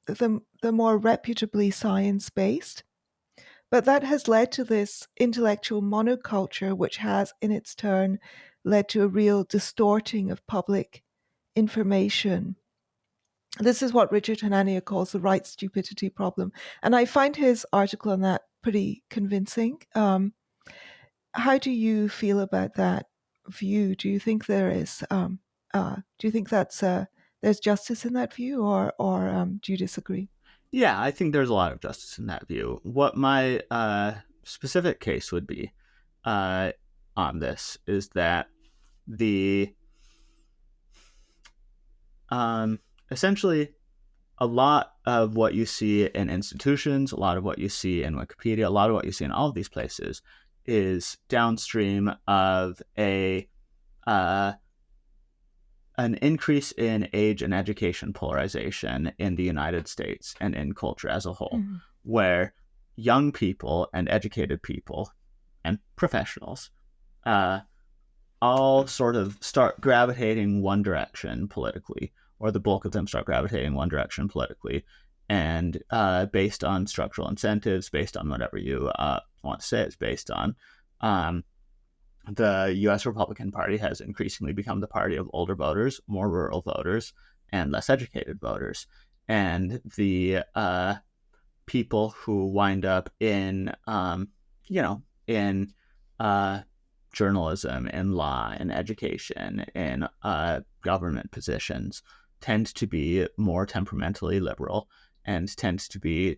the more reputably science based. But that has led to this intellectual monoculture, which has in its turn led to a real distorting of public information. This is what Richard Hanania calls the right stupidity problem. And I find his article on that pretty convincing. How do you feel about that view? Do you think there is, do you think that's, there's justice in that view, or do you disagree? Yeah, I think there's a lot of justice in that view. What my specific case would be on this is that the essentially a lot of what you see in institutions, a lot of what you see in Wikipedia, a lot of what you see in all of these places is downstream of an increase in age and education polarization in the United States and in culture as a whole, where young people and educated people and professionals all sort of start gravitating one direction politically, or the bulk of them start gravitating one direction politically, and based on structural incentives, based on whatever you want to say it's based on, the U.S. Republican Party has increasingly become the party of older voters, more rural voters, and less educated voters. And the people who wind up in, in journalism, in law, in education, in government positions, tend to be more temperamentally liberal and tend to be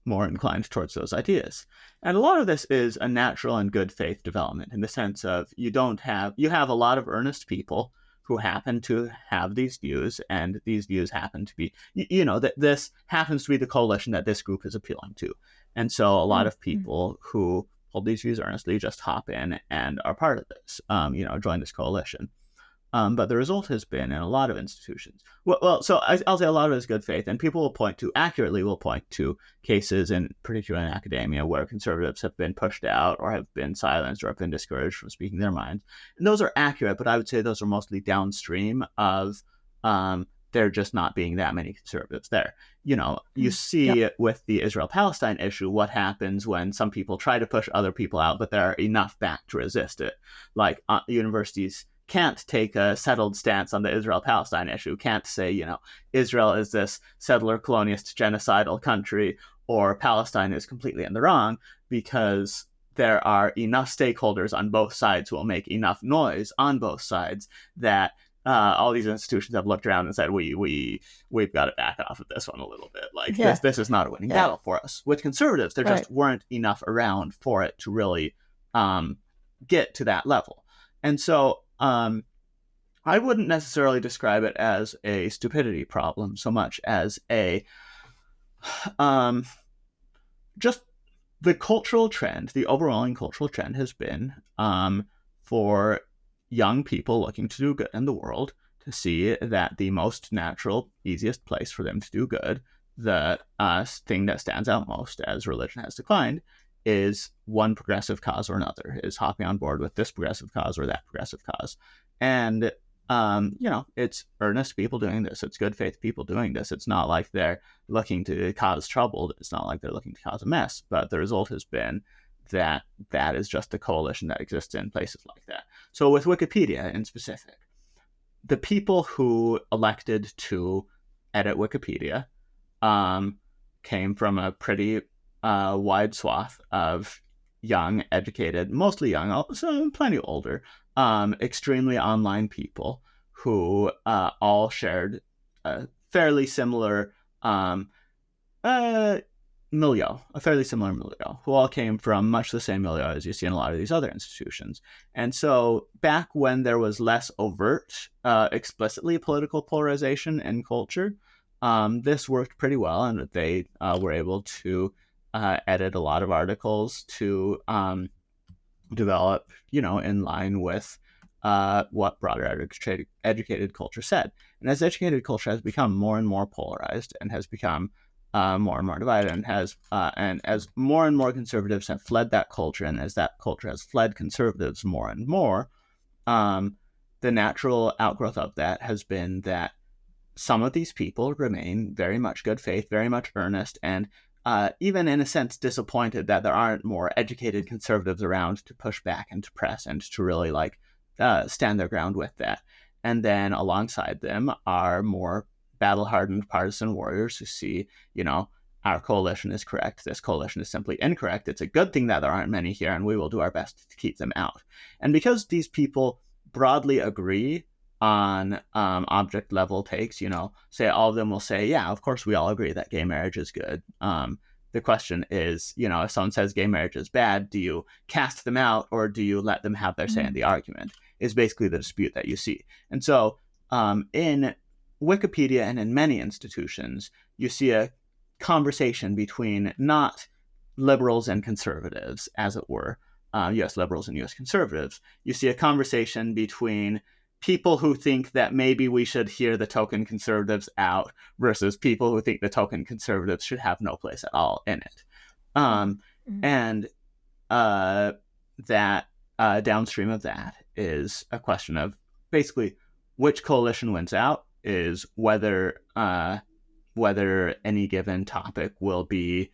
more inclined towards those ideas. And a lot of this is a natural and good faith development in the sense of you have a lot of earnest people who happen to have these views, and these views happen to be, that this happens to be the coalition that this group is appealing to. And so a lot of people who hold these views earnestly just hop in and are part of this, join this coalition. But the result has been in a lot of institutions. So I'll say a lot of it is good faith, and people accurately will point to cases, in particular in academia, where conservatives have been pushed out or have been silenced or have been discouraged from speaking their minds. And those are accurate, but I would say those are mostly downstream of there just not being that many conservatives there. You see with the Israel-Palestine issue, what happens when some people try to push other people out, but there are enough back to resist it. Like universities can't take a settled stance on the Israel-Palestine issue, can't say, Israel is this settler, colonialist, genocidal country, or Palestine is completely in the wrong, because there are enough stakeholders on both sides who will make enough noise on both sides that all these institutions have looked around and said, we've got to back off of this one a little bit. Like, this is not a winning battle for us. With conservatives, there just weren't enough around for it to really get to that level. And so I wouldn't necessarily describe it as a stupidity problem so much as just the cultural trend, the overwhelming cultural trend has been for young people looking to do good in the world to see that the most natural, easiest place for them to do good, the thing that stands out most as religion has declined, is one progressive cause or another, is hopping on board with this progressive cause or that progressive cause. And, it's earnest people doing this. It's good faith people doing this. It's not like they're looking to cause trouble. It's not like they're looking to cause a mess. But the result has been that is just the coalition that exists in places like that. So with Wikipedia in specific, the people who elected to edit Wikipedia came from a pretty wide swath of young, educated, mostly young, also plenty older, extremely online people who all shared a fairly similar milieu, who all came from much the same milieu as you see in a lot of these other institutions. And so back when there was less overt, explicitly political polarization in culture, this worked pretty well, and they were able to edit a lot of articles to develop, in line with what broader educated culture said. And as educated culture has become more and more polarized and has become more and more divided, and as more and more conservatives have fled that culture, and as that culture has fled conservatives more and more, the natural outgrowth of that has been that some of these people remain very much good faith, very much earnest, and even in a sense disappointed that there aren't more educated conservatives around to push back and to press and to really stand their ground with that. And then alongside them are more battle-hardened partisan warriors who see, our coalition is correct, this coalition is simply incorrect, it's a good thing that there aren't many here, and we will do our best to keep them out. And because these people broadly agree on object level takes, say all of them will say, yeah, of course we all agree that gay marriage is good. The question is, if someone says gay marriage is bad, do you cast them out or do you let them have their say in the argument? is basically the dispute that you see. And so in Wikipedia and in many institutions, you see a conversation between not liberals and conservatives, as it were, US liberals and US conservatives. You see a conversation between people who think that maybe we should hear the token conservatives out versus people who think the token conservatives should have no place at all in it. And that downstream of that is a question of basically which coalition wins out is whether any given topic will be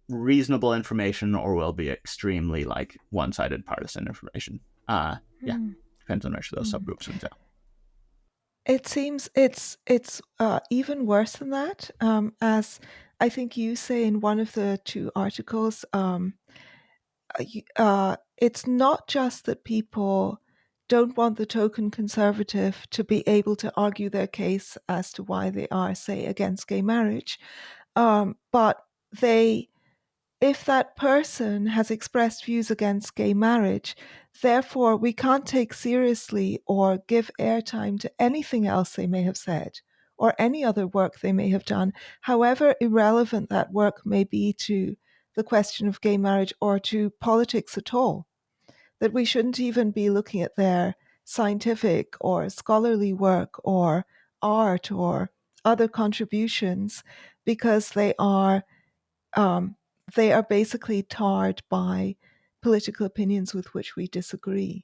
reasonable information or will be extremely like one-sided partisan information. Depends on which of those subgroups wins out. It seems it's even worse than that. As I think you say in one of the two articles, it's not just that people don't want the token conservative to be able to argue their case as to why they are, say, against gay marriage, but if that person has expressed views against gay marriage, therefore we can't take seriously or give airtime to anything else they may have said or any other work they may have done, however irrelevant that work may be to the question of gay marriage or to politics at all. That we shouldn't even be looking at their scientific or scholarly work or art or other contributions because um, they are basically tarred by political opinions with which we disagree.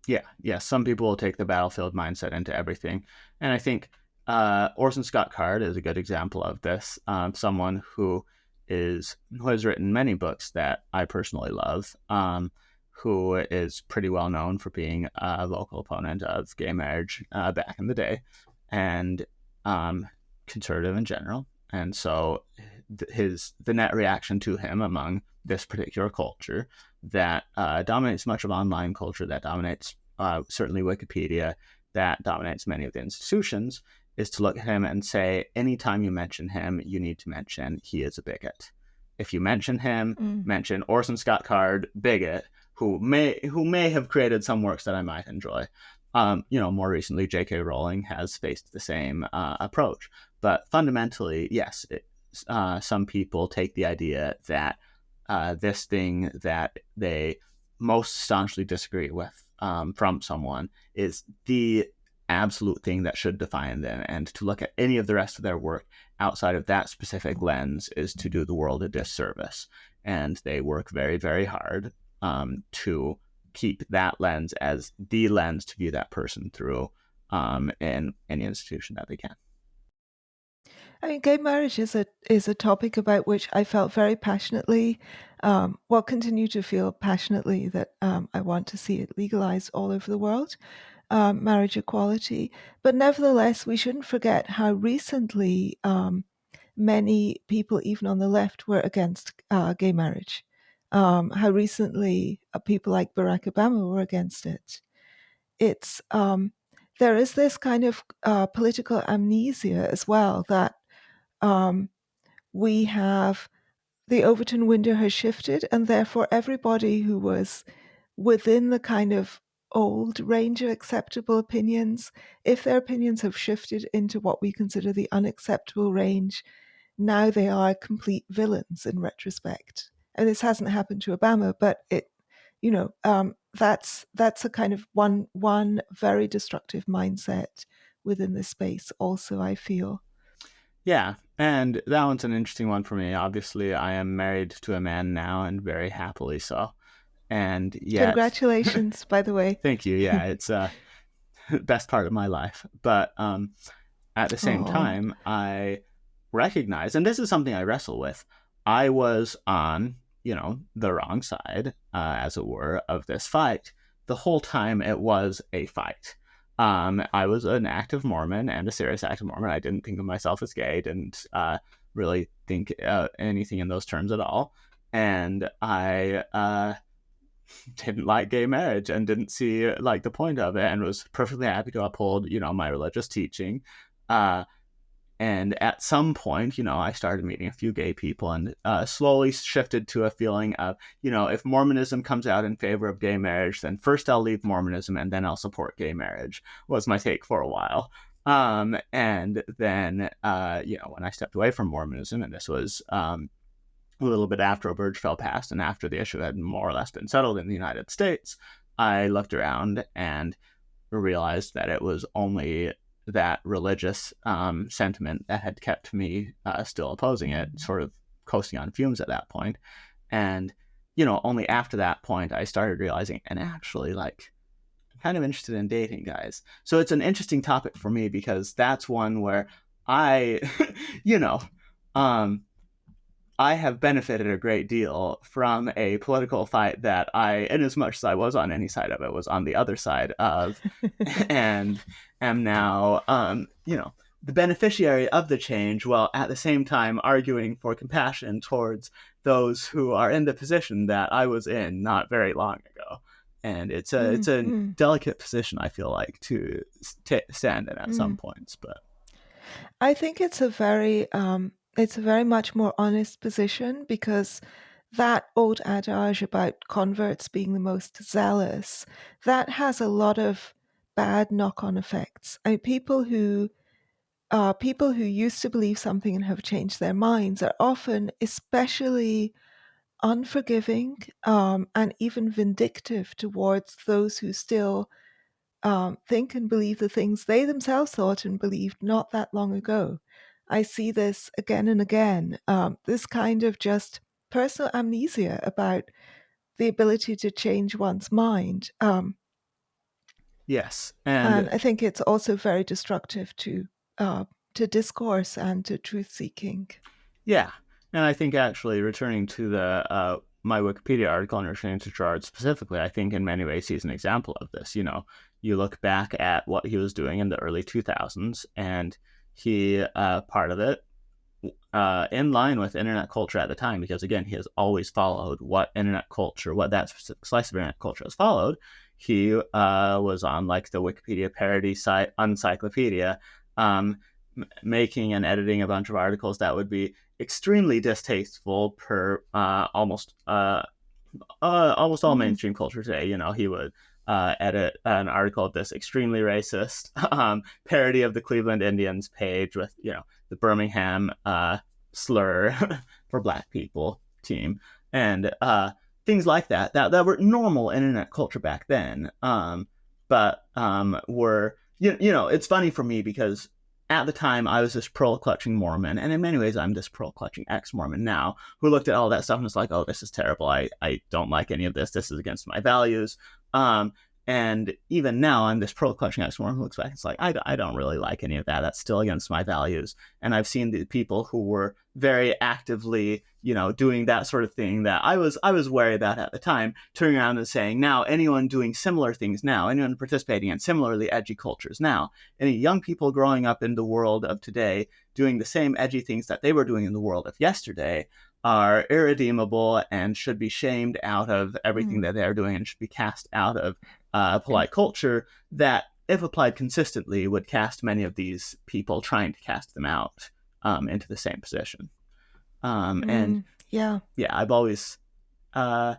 Yeah. Some people will take the battlefield mindset into everything, and I think Orson Scott Card is a good example of this. Someone who has written many books that I personally love, who is pretty well known for being a vocal opponent of gay marriage back in the day, and conservative in general. And so the net reaction to him among this particular culture that dominates much of online culture, that dominates certainly Wikipedia, that dominates many of the institutions, is to look at him and say, anytime you mention him, you need to mention he is a bigot. If you mention him, mention Orson Scott Card, bigot, who may have created some works that I might enjoy. More recently, J.K. Rowling has faced the same approach. But fundamentally, yes, some people take the idea that this thing that they most staunchly disagree with from someone is the absolute thing that should define them, and to look at any of the rest of their work outside of that specific lens is to do the world a disservice. And they work very, very hard to keep that lens as the lens to view that person through in any institution that they can. I mean, gay marriage is a topic about which I felt very passionately, continue to feel passionately that I want to see it legalized all over the world, marriage equality. But nevertheless, we shouldn't forget how recently many people, even on the left, were against gay marriage. How recently people like Barack Obama were against it. It's there is this kind of political amnesia as well that we have the Overton window has shifted, and therefore everybody who was within the kind of old range of acceptable opinions, if their opinions have shifted into what we consider the unacceptable range, now they are complete villains in retrospect. And this hasn't happened to Obama, but that's a kind of one very destructive mindset within this space. Also, I feel. Yeah, and that one's an interesting one for me. Obviously, I am married to a man now, and very happily so. And yet, Congratulations, by the way. thank you. Yeah, it's best part of my life. But at the same Oh. time, I recognize, and this is something I wrestle with, I was on, the wrong side, as it were, of this fight. The whole time it was a fight. I was an active Mormon and a serious active Mormon. I didn't think of myself as gay, didn't really think anything in those terms at all. And I didn't like gay marriage and didn't see the point of it, and was perfectly happy to uphold my religious teaching, And at some point, I started meeting a few gay people and slowly shifted to a feeling of, if Mormonism comes out in favor of gay marriage, then first I'll leave Mormonism and then I'll support gay marriage, was my take for a while. And then, when I stepped away from Mormonism, and this was a little bit after Obergefell passed and after the issue had more or less been settled in the United States, I looked around and realized that it was only that religious sentiment that had kept me still opposing it, sort of coasting on fumes at that point. And, only after that point, I started realizing, and actually, like, I'm kind of interested in dating guys. So it's an interesting topic for me because that's one where I, you know, um, I have benefited a great deal from a political fight that I, in as much as I was on any side of it, was on the other side of, and am now, the beneficiary of the change, while at the same time arguing for compassion towards those who are in the position that I was in not very long ago. And it's a Mm. delicate position, I feel like, to stand in at some Mm. points, but I think it's a very much more honest position because that old adage about converts being the most zealous, that has a lot of bad knock-on effects. People who used to believe something and have changed their minds are often especially unforgiving, and even vindictive towards those who still think and believe the things they themselves thought and believed not that long ago. I see this again and again. This kind of just personal amnesia about the ability to change one's mind. yes. And And I think it's also very destructive to discourse and to truth seeking. yeah, and I think actually returning to the my Wikipedia article and returning to Gerard specifically, I think in many ways he's an example of this. You look back at what he was doing in the early 2000s, and he part of it in line with internet culture at the time, because again, he has always followed what internet culture, what that specific slice of internet culture has followed. He was on like the Wikipedia parody site Uncyclopedia, making and editing a bunch of articles that would be extremely distasteful per almost all Mm. mainstream culture today. He would edit an article of this extremely racist parody of the Cleveland Indians page with, the Birmingham slur for black people team and things like that were normal internet culture back then. But were, it's funny for me because at the time I was this pearl clutching Mormon, and in many ways I'm this pearl clutching ex Mormon now, who looked at all that stuff and was like, "Oh, this is terrible. I don't like any of this. This is against my values." Um, and even now, I'm this pearl clutching ex Mormon who looks back and it's like, I don't really like any of that. That's still against my values. And I've seen the people who were very actively, doing that sort of thing that I was wary about at the time, turning around and saying, now anyone doing similar things now, anyone participating in similarly edgy cultures now, any young people growing up in the world of today doing the same edgy things that they were doing in the world of yesterday are irredeemable and should be shamed out of everything Mm. that they're doing and should be cast out of polite culture that, if applied consistently, would cast many of these people trying to cast them out into the same position. And Mm. Yeah. yeah, I've always, uh,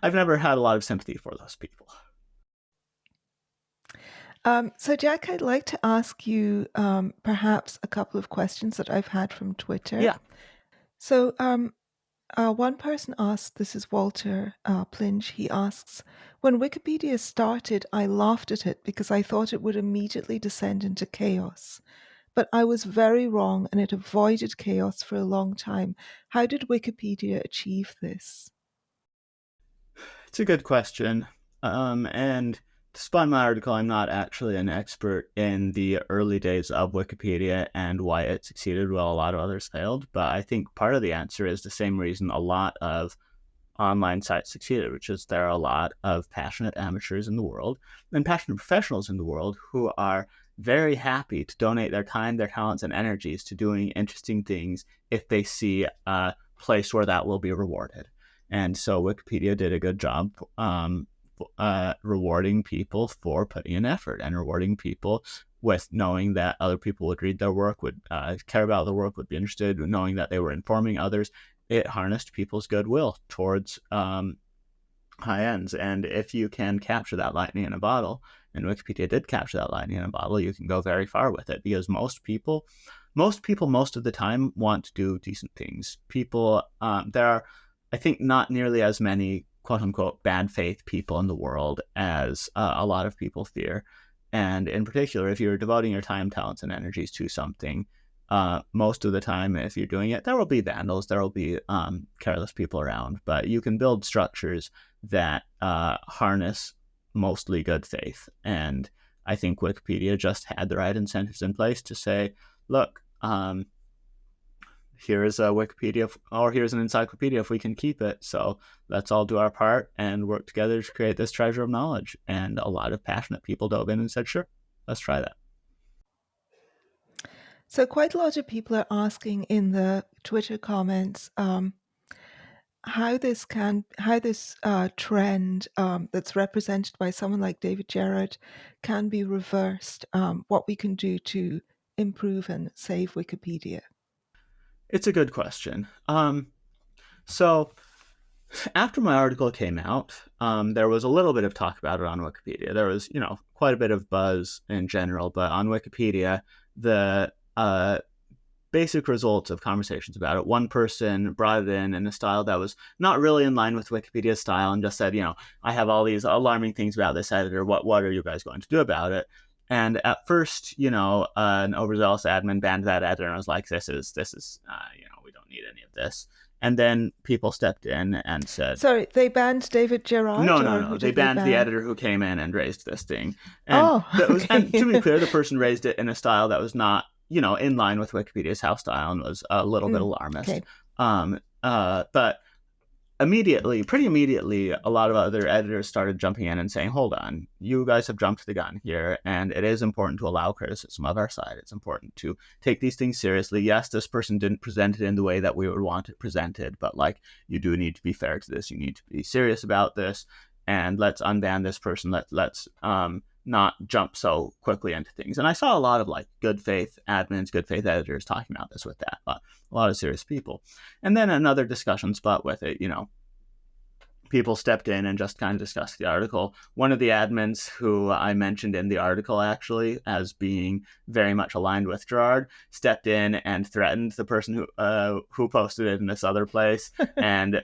I've never had a lot of sympathy for those people. So, Jack, I'd like to ask you perhaps a couple of questions that I've had from Twitter. Yeah, So, one person asked, this is Walter Plinge, he asks, when Wikipedia started, I laughed at it because I thought it would immediately descend into chaos. But I was very wrong and it avoided chaos for a long time. How did Wikipedia achieve this? it's a good question. And despite my article, I'm not actually an expert in the early days of Wikipedia and why it succeeded while a lot of others failed. But I think part of the answer is the same reason a lot of online sites succeeded, which is there are a lot of passionate amateurs in the world and passionate professionals in the world who are very happy to donate their time, their talents, and energies to doing interesting things if they see a place where that will be rewarded. And so Wikipedia did a good job rewarding people for putting in effort and rewarding people with knowing that other people would read their work, would care about the work, would be interested, knowing that they were informing others. It harnessed people's goodwill towards high ends. And if you can capture that lightning in a bottle, and Wikipedia did capture that lightning in a bottle, you can go very far with it, because most people most of the time want to do decent things. People, there are, I think, not nearly as many quote unquote bad faith people in the world as a lot of people fear. And in particular, if you're devoting your time, talents, and energies to something, most of the time, if you're doing it, there will be vandals, there will be careless people around, but you can build structures that harness mostly good faith. And I think Wikipedia just had the right incentives in place to say, look, here's a Wikipedia, or here's an encyclopedia if we can keep it. So let's all do our part and work together to create this treasure of knowledge. And a lot of passionate people dove in and said, sure, let's try that. So quite a lot of people are asking in the Twitter comments how this trend that's represented by someone like David Gerard can be reversed. What we can do to improve and save Wikipedia. It's a good question. So after my article came out, there was a little bit of talk about it on Wikipedia. There was, quite a bit of buzz in general, but on Wikipedia, the basic results of conversations about it, one person brought it in a style that was not really in line with Wikipedia's style and just said, I have all these alarming things about this editor. What are you guys going to do about it? And at first, an overzealous admin banned that editor and was like, this is, we don't need any of this. And then people stepped in and said... Sorry, they banned David Gerard? No. They banned the editor who came in and raised this thing. And, okay. And to be clear, the person raised it in a style that was not, in line with Wikipedia's house style and was a little bit alarmist. Okay. But pretty immediately, a lot of other editors started jumping in and saying, hold on, you guys have jumped the gun here, and it is important to allow criticism of our side. It's important to take these things seriously. Yes, this person didn't present it in the way that we would want it presented, but you do need to be fair to this. You need to be serious about this, and let's unban this person. Let's not jump so quickly into things. And I saw a lot of good faith admins, good faith editors talking about this with that, but a lot of serious people. And then another discussion spot with it, people stepped in and just kind of discussed the article. One of the admins who I mentioned in the article actually as being very much aligned with Gerard stepped in and threatened the person who posted it in this other place and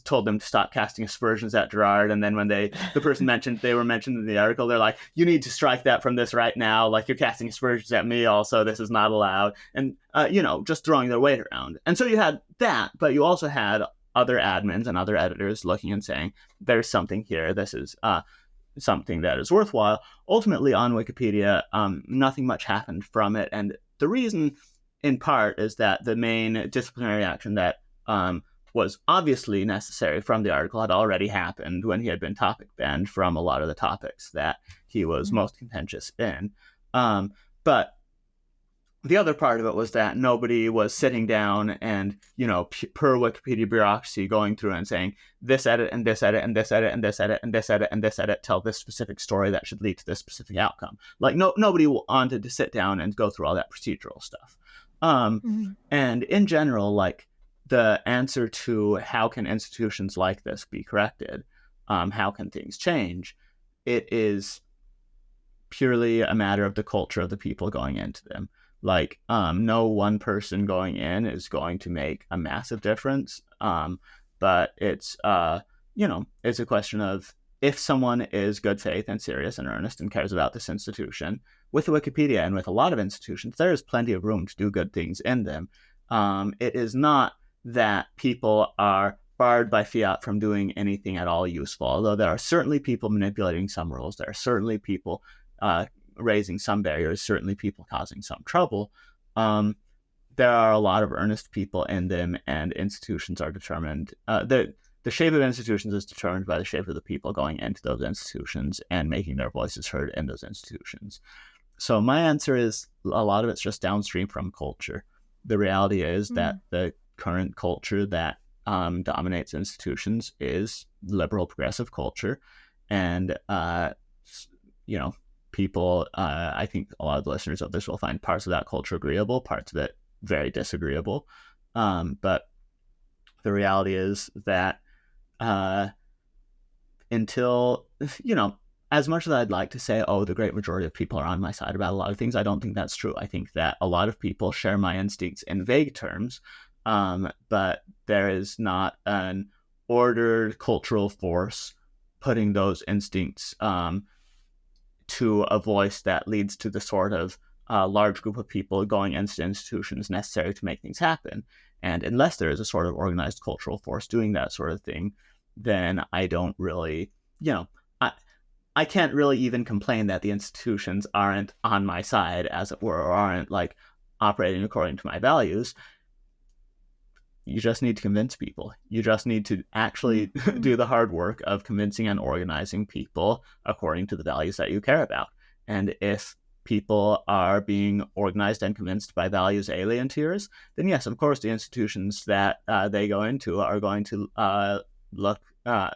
told them to stop casting aspersions at Gerard. And then when the person they were mentioned in the article, they're like, you need to strike that from this right now. You're casting aspersions at me also. This is not allowed. And, just throwing their weight around. And so you had that, but you also had other admins and other editors looking and saying, there's something here. This is something that is worthwhile. Ultimately on Wikipedia, nothing much happened from it. And the reason in part is that the main disciplinary action that, was obviously necessary from the article had already happened when he had been topic banned from a lot of the topics that he was most contentious in. But the other part of it was that nobody was sitting down and, per Wikipedia bureaucracy going through and saying this edit and this edit and this edit and this edit and this edit and this edit tell this specific story that should lead to this specific outcome. Nobody wanted to sit down and go through all that procedural stuff. And in general, the answer to how can institutions like this be corrected, how can things change, it is purely a matter of the culture of the people going into them. No one person going in is going to make a massive difference, but it's it's a question of if someone is good faith and serious and earnest and cares about this institution. With Wikipedia and with a lot of institutions, there is plenty of room to do good things in them. It is not that people are barred by fiat from doing anything at all useful, although there are certainly people manipulating some rules. There are certainly people raising some barriers, certainly people causing some trouble. There are a lot of earnest people in them, and institutions are determined. The shape of institutions is determined by the shape of the people going into those institutions and making their voices heard in those institutions. So my answer is a lot of it's just downstream from culture. The reality is that the current culture that dominates institutions is liberal progressive culture, And, you know, people, I think a lot of the listeners of this will find parts of that culture agreeable, parts of it very disagreeable. But the reality is that until, as much as I'd like to say, oh, the great majority of people are on my side about a lot of things, I don't think that's true. I think that a lot of people share my instincts in vague terms, but there is not an ordered cultural force putting those instincts to a voice that leads to the sort of large group of people going into institutions necessary to make things happen. And unless there is a sort of organized cultural force doing that sort of thing, then I don't really, I can't really even complain that the institutions aren't on my side, as it were, or aren't like operating according to my values. You just need to convince people. You just need to actually do the hard work of convincing and organizing people according to the values that you care about. And if people are being organized and convinced by values alien to yours, then yes, of course, the institutions that they go into are going to are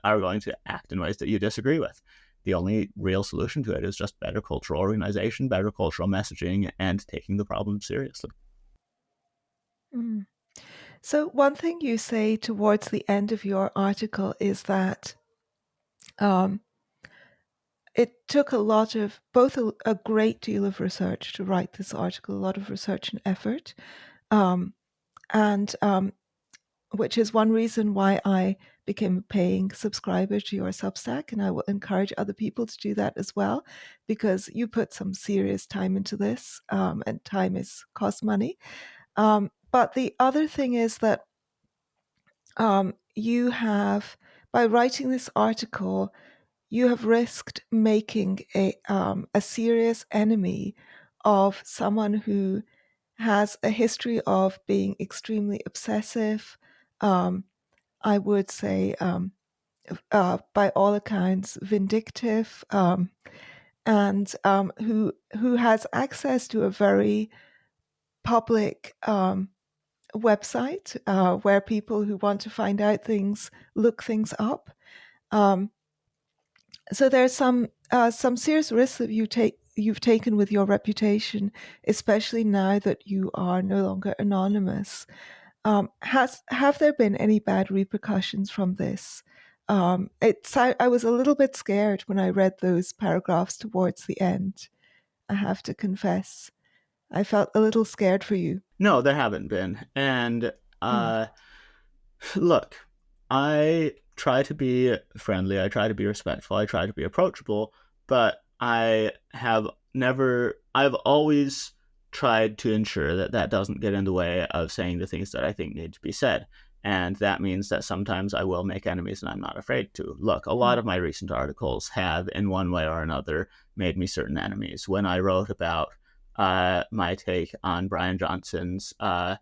going to act in ways that you disagree with. The only real solution to it is just better cultural organization, better cultural messaging, and taking the problem seriously. Mm. So, one thing you say towards the end of your article is that um, it took a lot of both a great deal of research to write this article, a lot of research and effort, um, and which is one reason why I became a paying subscriber to your Substack, and I will encourage other people to do that as well, because you put some serious time into this, and time is cost money. But the other thing is that you have, by writing this article, you have risked making a serious enemy of someone who has a history of being extremely obsessive. I would say, by all accounts, vindictive, and who has access to a very public website where people who want to find out things look things up. Um, so there's some serious risks that you've taken with your reputation, especially now that you are no longer anonymous. Have there been any bad repercussions from this? I was a little bit scared when I read those paragraphs towards the end. I have to confess, I felt a little scared for you. No, there haven't been. And Mm. look, I try to be friendly, I try to be respectful, I try to be approachable, but I've always tried to ensure that that doesn't get in the way of saying the things that I think need to be said. And that means that sometimes I will make enemies and I'm not afraid to. Look, a lot Mm. of my recent articles have, in one way or another, made me certain enemies. When I wrote about my take on Brian Johnson's on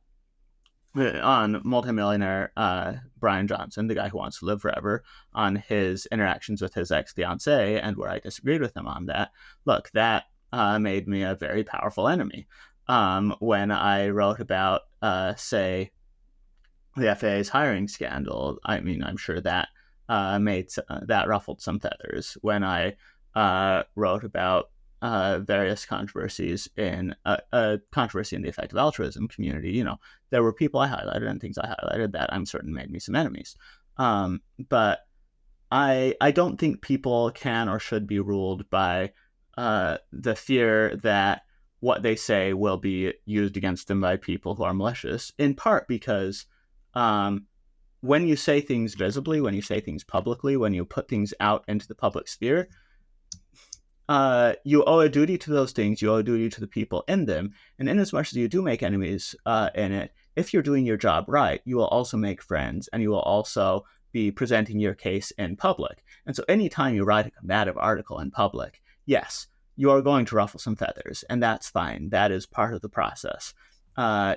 multimillionaire Brian Johnson, the guy who wants to live forever, on his interactions with his ex-fiancée, and where I disagreed with him on that. Look, that made me a very powerful enemy. When I wrote about, say, the FAA's hiring scandal, I mean, I'm sure that that ruffled some feathers. When I wrote about various controversies in a controversy in the effective altruism community, there were people I highlighted and things I highlighted that I'm certain made me some enemies. But I don't think people can or should be ruled by the fear that what they say will be used against them by people who are malicious, in part because um, when you say things visibly, when you say things publicly, when you put things out into the public sphere, you owe a duty to those things. You owe a duty to the people in them. And in as much as you do make enemies in it, if you're doing your job right, you will also make friends, and you will also be presenting your case in public. And so anytime you write a combative article in public, yes, you are going to ruffle some feathers, and that's fine. That is part of the process.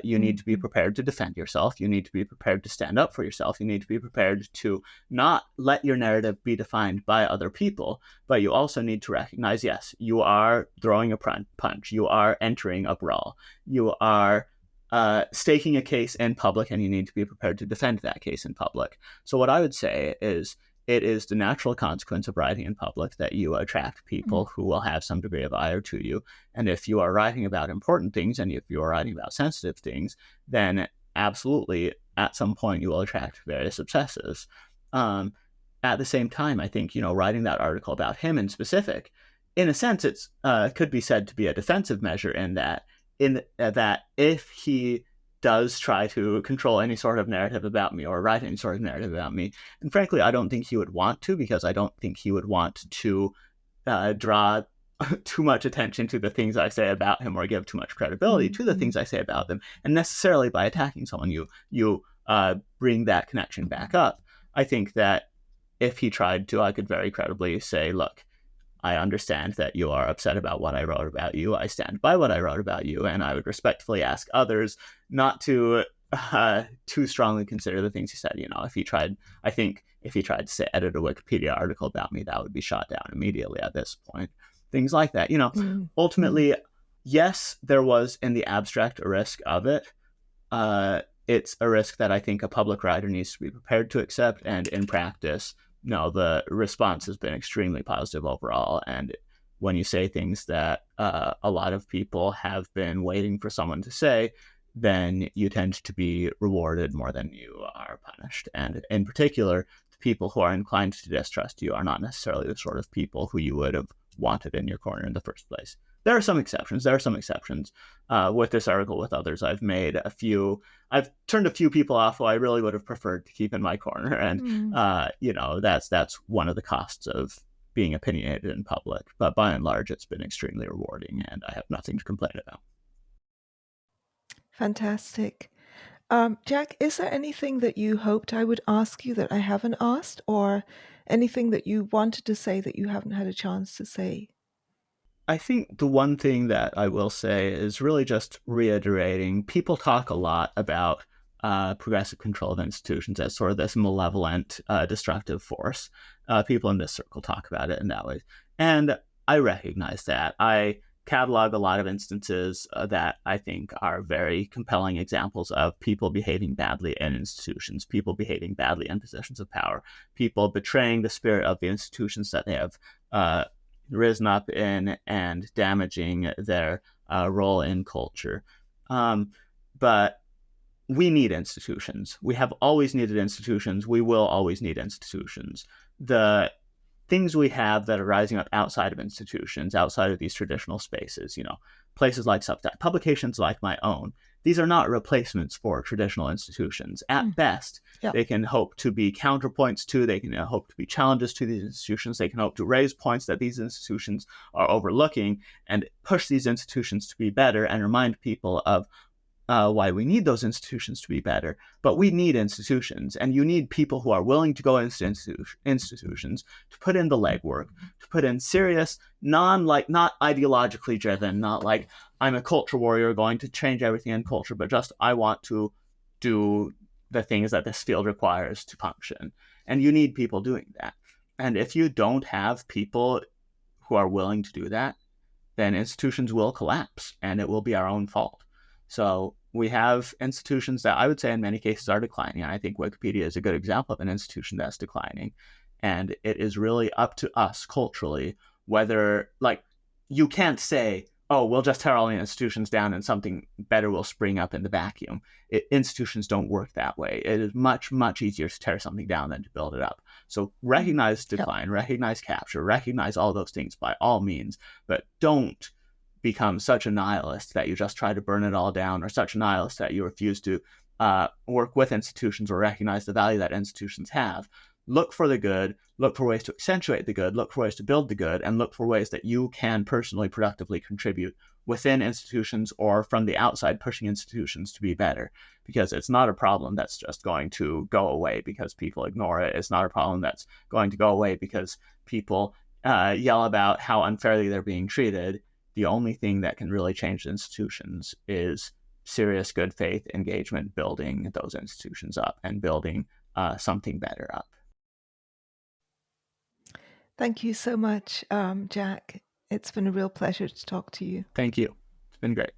You need to be prepared to defend yourself. You need to be prepared to stand up for yourself. You need to be prepared to not let your narrative be defined by other people, but you also need to recognize, yes, you are throwing a punch. You are entering a brawl. You are staking a case in public, and you need to be prepared to defend that case in public. So what I would say is, it is the natural consequence of writing in public that you attract Mm. people who will have some degree of ire to you. And if you are writing about important things and if you are writing about sensitive things, then absolutely at some point you will attract various obsessives. Um, at the same time, I think, writing that article about him in specific, in a sense, it's could be said to be a defensive measure in that if he does try to control any sort of narrative about me or write any sort of narrative about me, and frankly, I don't think he would want to, because I don't think he would want to draw too much attention to the things I say about him or give too much credibility to the Mm-hmm. things I say about them. And necessarily by attacking someone, you bring that connection back up. I think that if he tried to, I could very credibly say, look, I understand that you are upset about what I wrote about you. I stand by what I wrote about you, and I would respectfully ask others not to too strongly consider the things he said. If he tried, I think if he tried to say edit a Wikipedia article about me, that would be shot down immediately at this point. Things like that. Mm-hmm. Ultimately, yes, there was in the abstract a risk of it. It's a risk that I think a public writer needs to be prepared to accept, and in practice, no, the response has been extremely positive overall. And when you say things that a lot of people have been waiting for someone to say, then you tend to be rewarded more than you are punished. And in particular, the people who are inclined to distrust you are not necessarily the sort of people who you would have wanted in your corner in the first place. There are some exceptions. With this article, with others, I've turned a few people off who I really would have preferred to keep in my corner, and Mm. that's one of the costs of being opinionated in public. But by and large, it's been extremely rewarding, and I have nothing to complain about. Fantastic. Jack, is there anything that you hoped I would ask you that I haven't asked, or anything that you wanted to say that you haven't had a chance to say? I think the one thing that I will say is really just reiterating. People talk a lot about progressive control of institutions as sort of this malevolent, destructive force. People in this circle talk about it in that way. And I recognize that. I catalog a lot of instances that I think are very compelling examples of people behaving badly in institutions, people behaving badly in positions of power, people betraying the spirit of the institutions that they have uh, risen up in and damaging their role in culture. But we need institutions. We have always needed institutions. We will always need institutions. The things we have that are rising up outside of institutions, outside of these traditional spaces, places like Substack, publications like my own, these are not replacements for traditional institutions. At Mm. best, Yeah. they can hope to be counterpoints to, they can hope to be challenges to these institutions, they can hope to raise points that these institutions are overlooking and push these institutions to be better and remind people of why we need those institutions to be better. But we need institutions, and you need people who are willing to go into institutions to put in the legwork, to put in serious, not ideologically driven, not like I'm a culture warrior going to change everything in culture, but just I want to do the things that this field requires to function. And you need people doing that. And if you don't have people who are willing to do that, then institutions will collapse and it will be our own fault. So we have institutions that I would say in many cases are declining. And I think Wikipedia is a good example of an institution that's declining. And it is really up to us culturally whether, like, you can't say, oh, we'll just tear all the institutions down and something better will spring up in the vacuum. Institutions don't work that way. It is much, much easier to tear something down than to build it up. So Mm. recognize Yep. decline, recognize capture, recognize all those things by all means, but don't become such a nihilist that you just try to burn it all down, or such a nihilist that you refuse to work with institutions or recognize the value that institutions have. Look for the good, look for ways to accentuate the good, look for ways to build the good, and look for ways that you can personally productively contribute within institutions or from the outside, pushing institutions to be better. Because it's not a problem that's just going to go away because people ignore it. It's not a problem that's going to go away because people yell about how unfairly they're being treated. The only thing that can really change institutions is serious good faith engagement, building those institutions up and building something better up. Thank you so much, Jack. It's been a real pleasure to talk to you. Thank you. It's been great.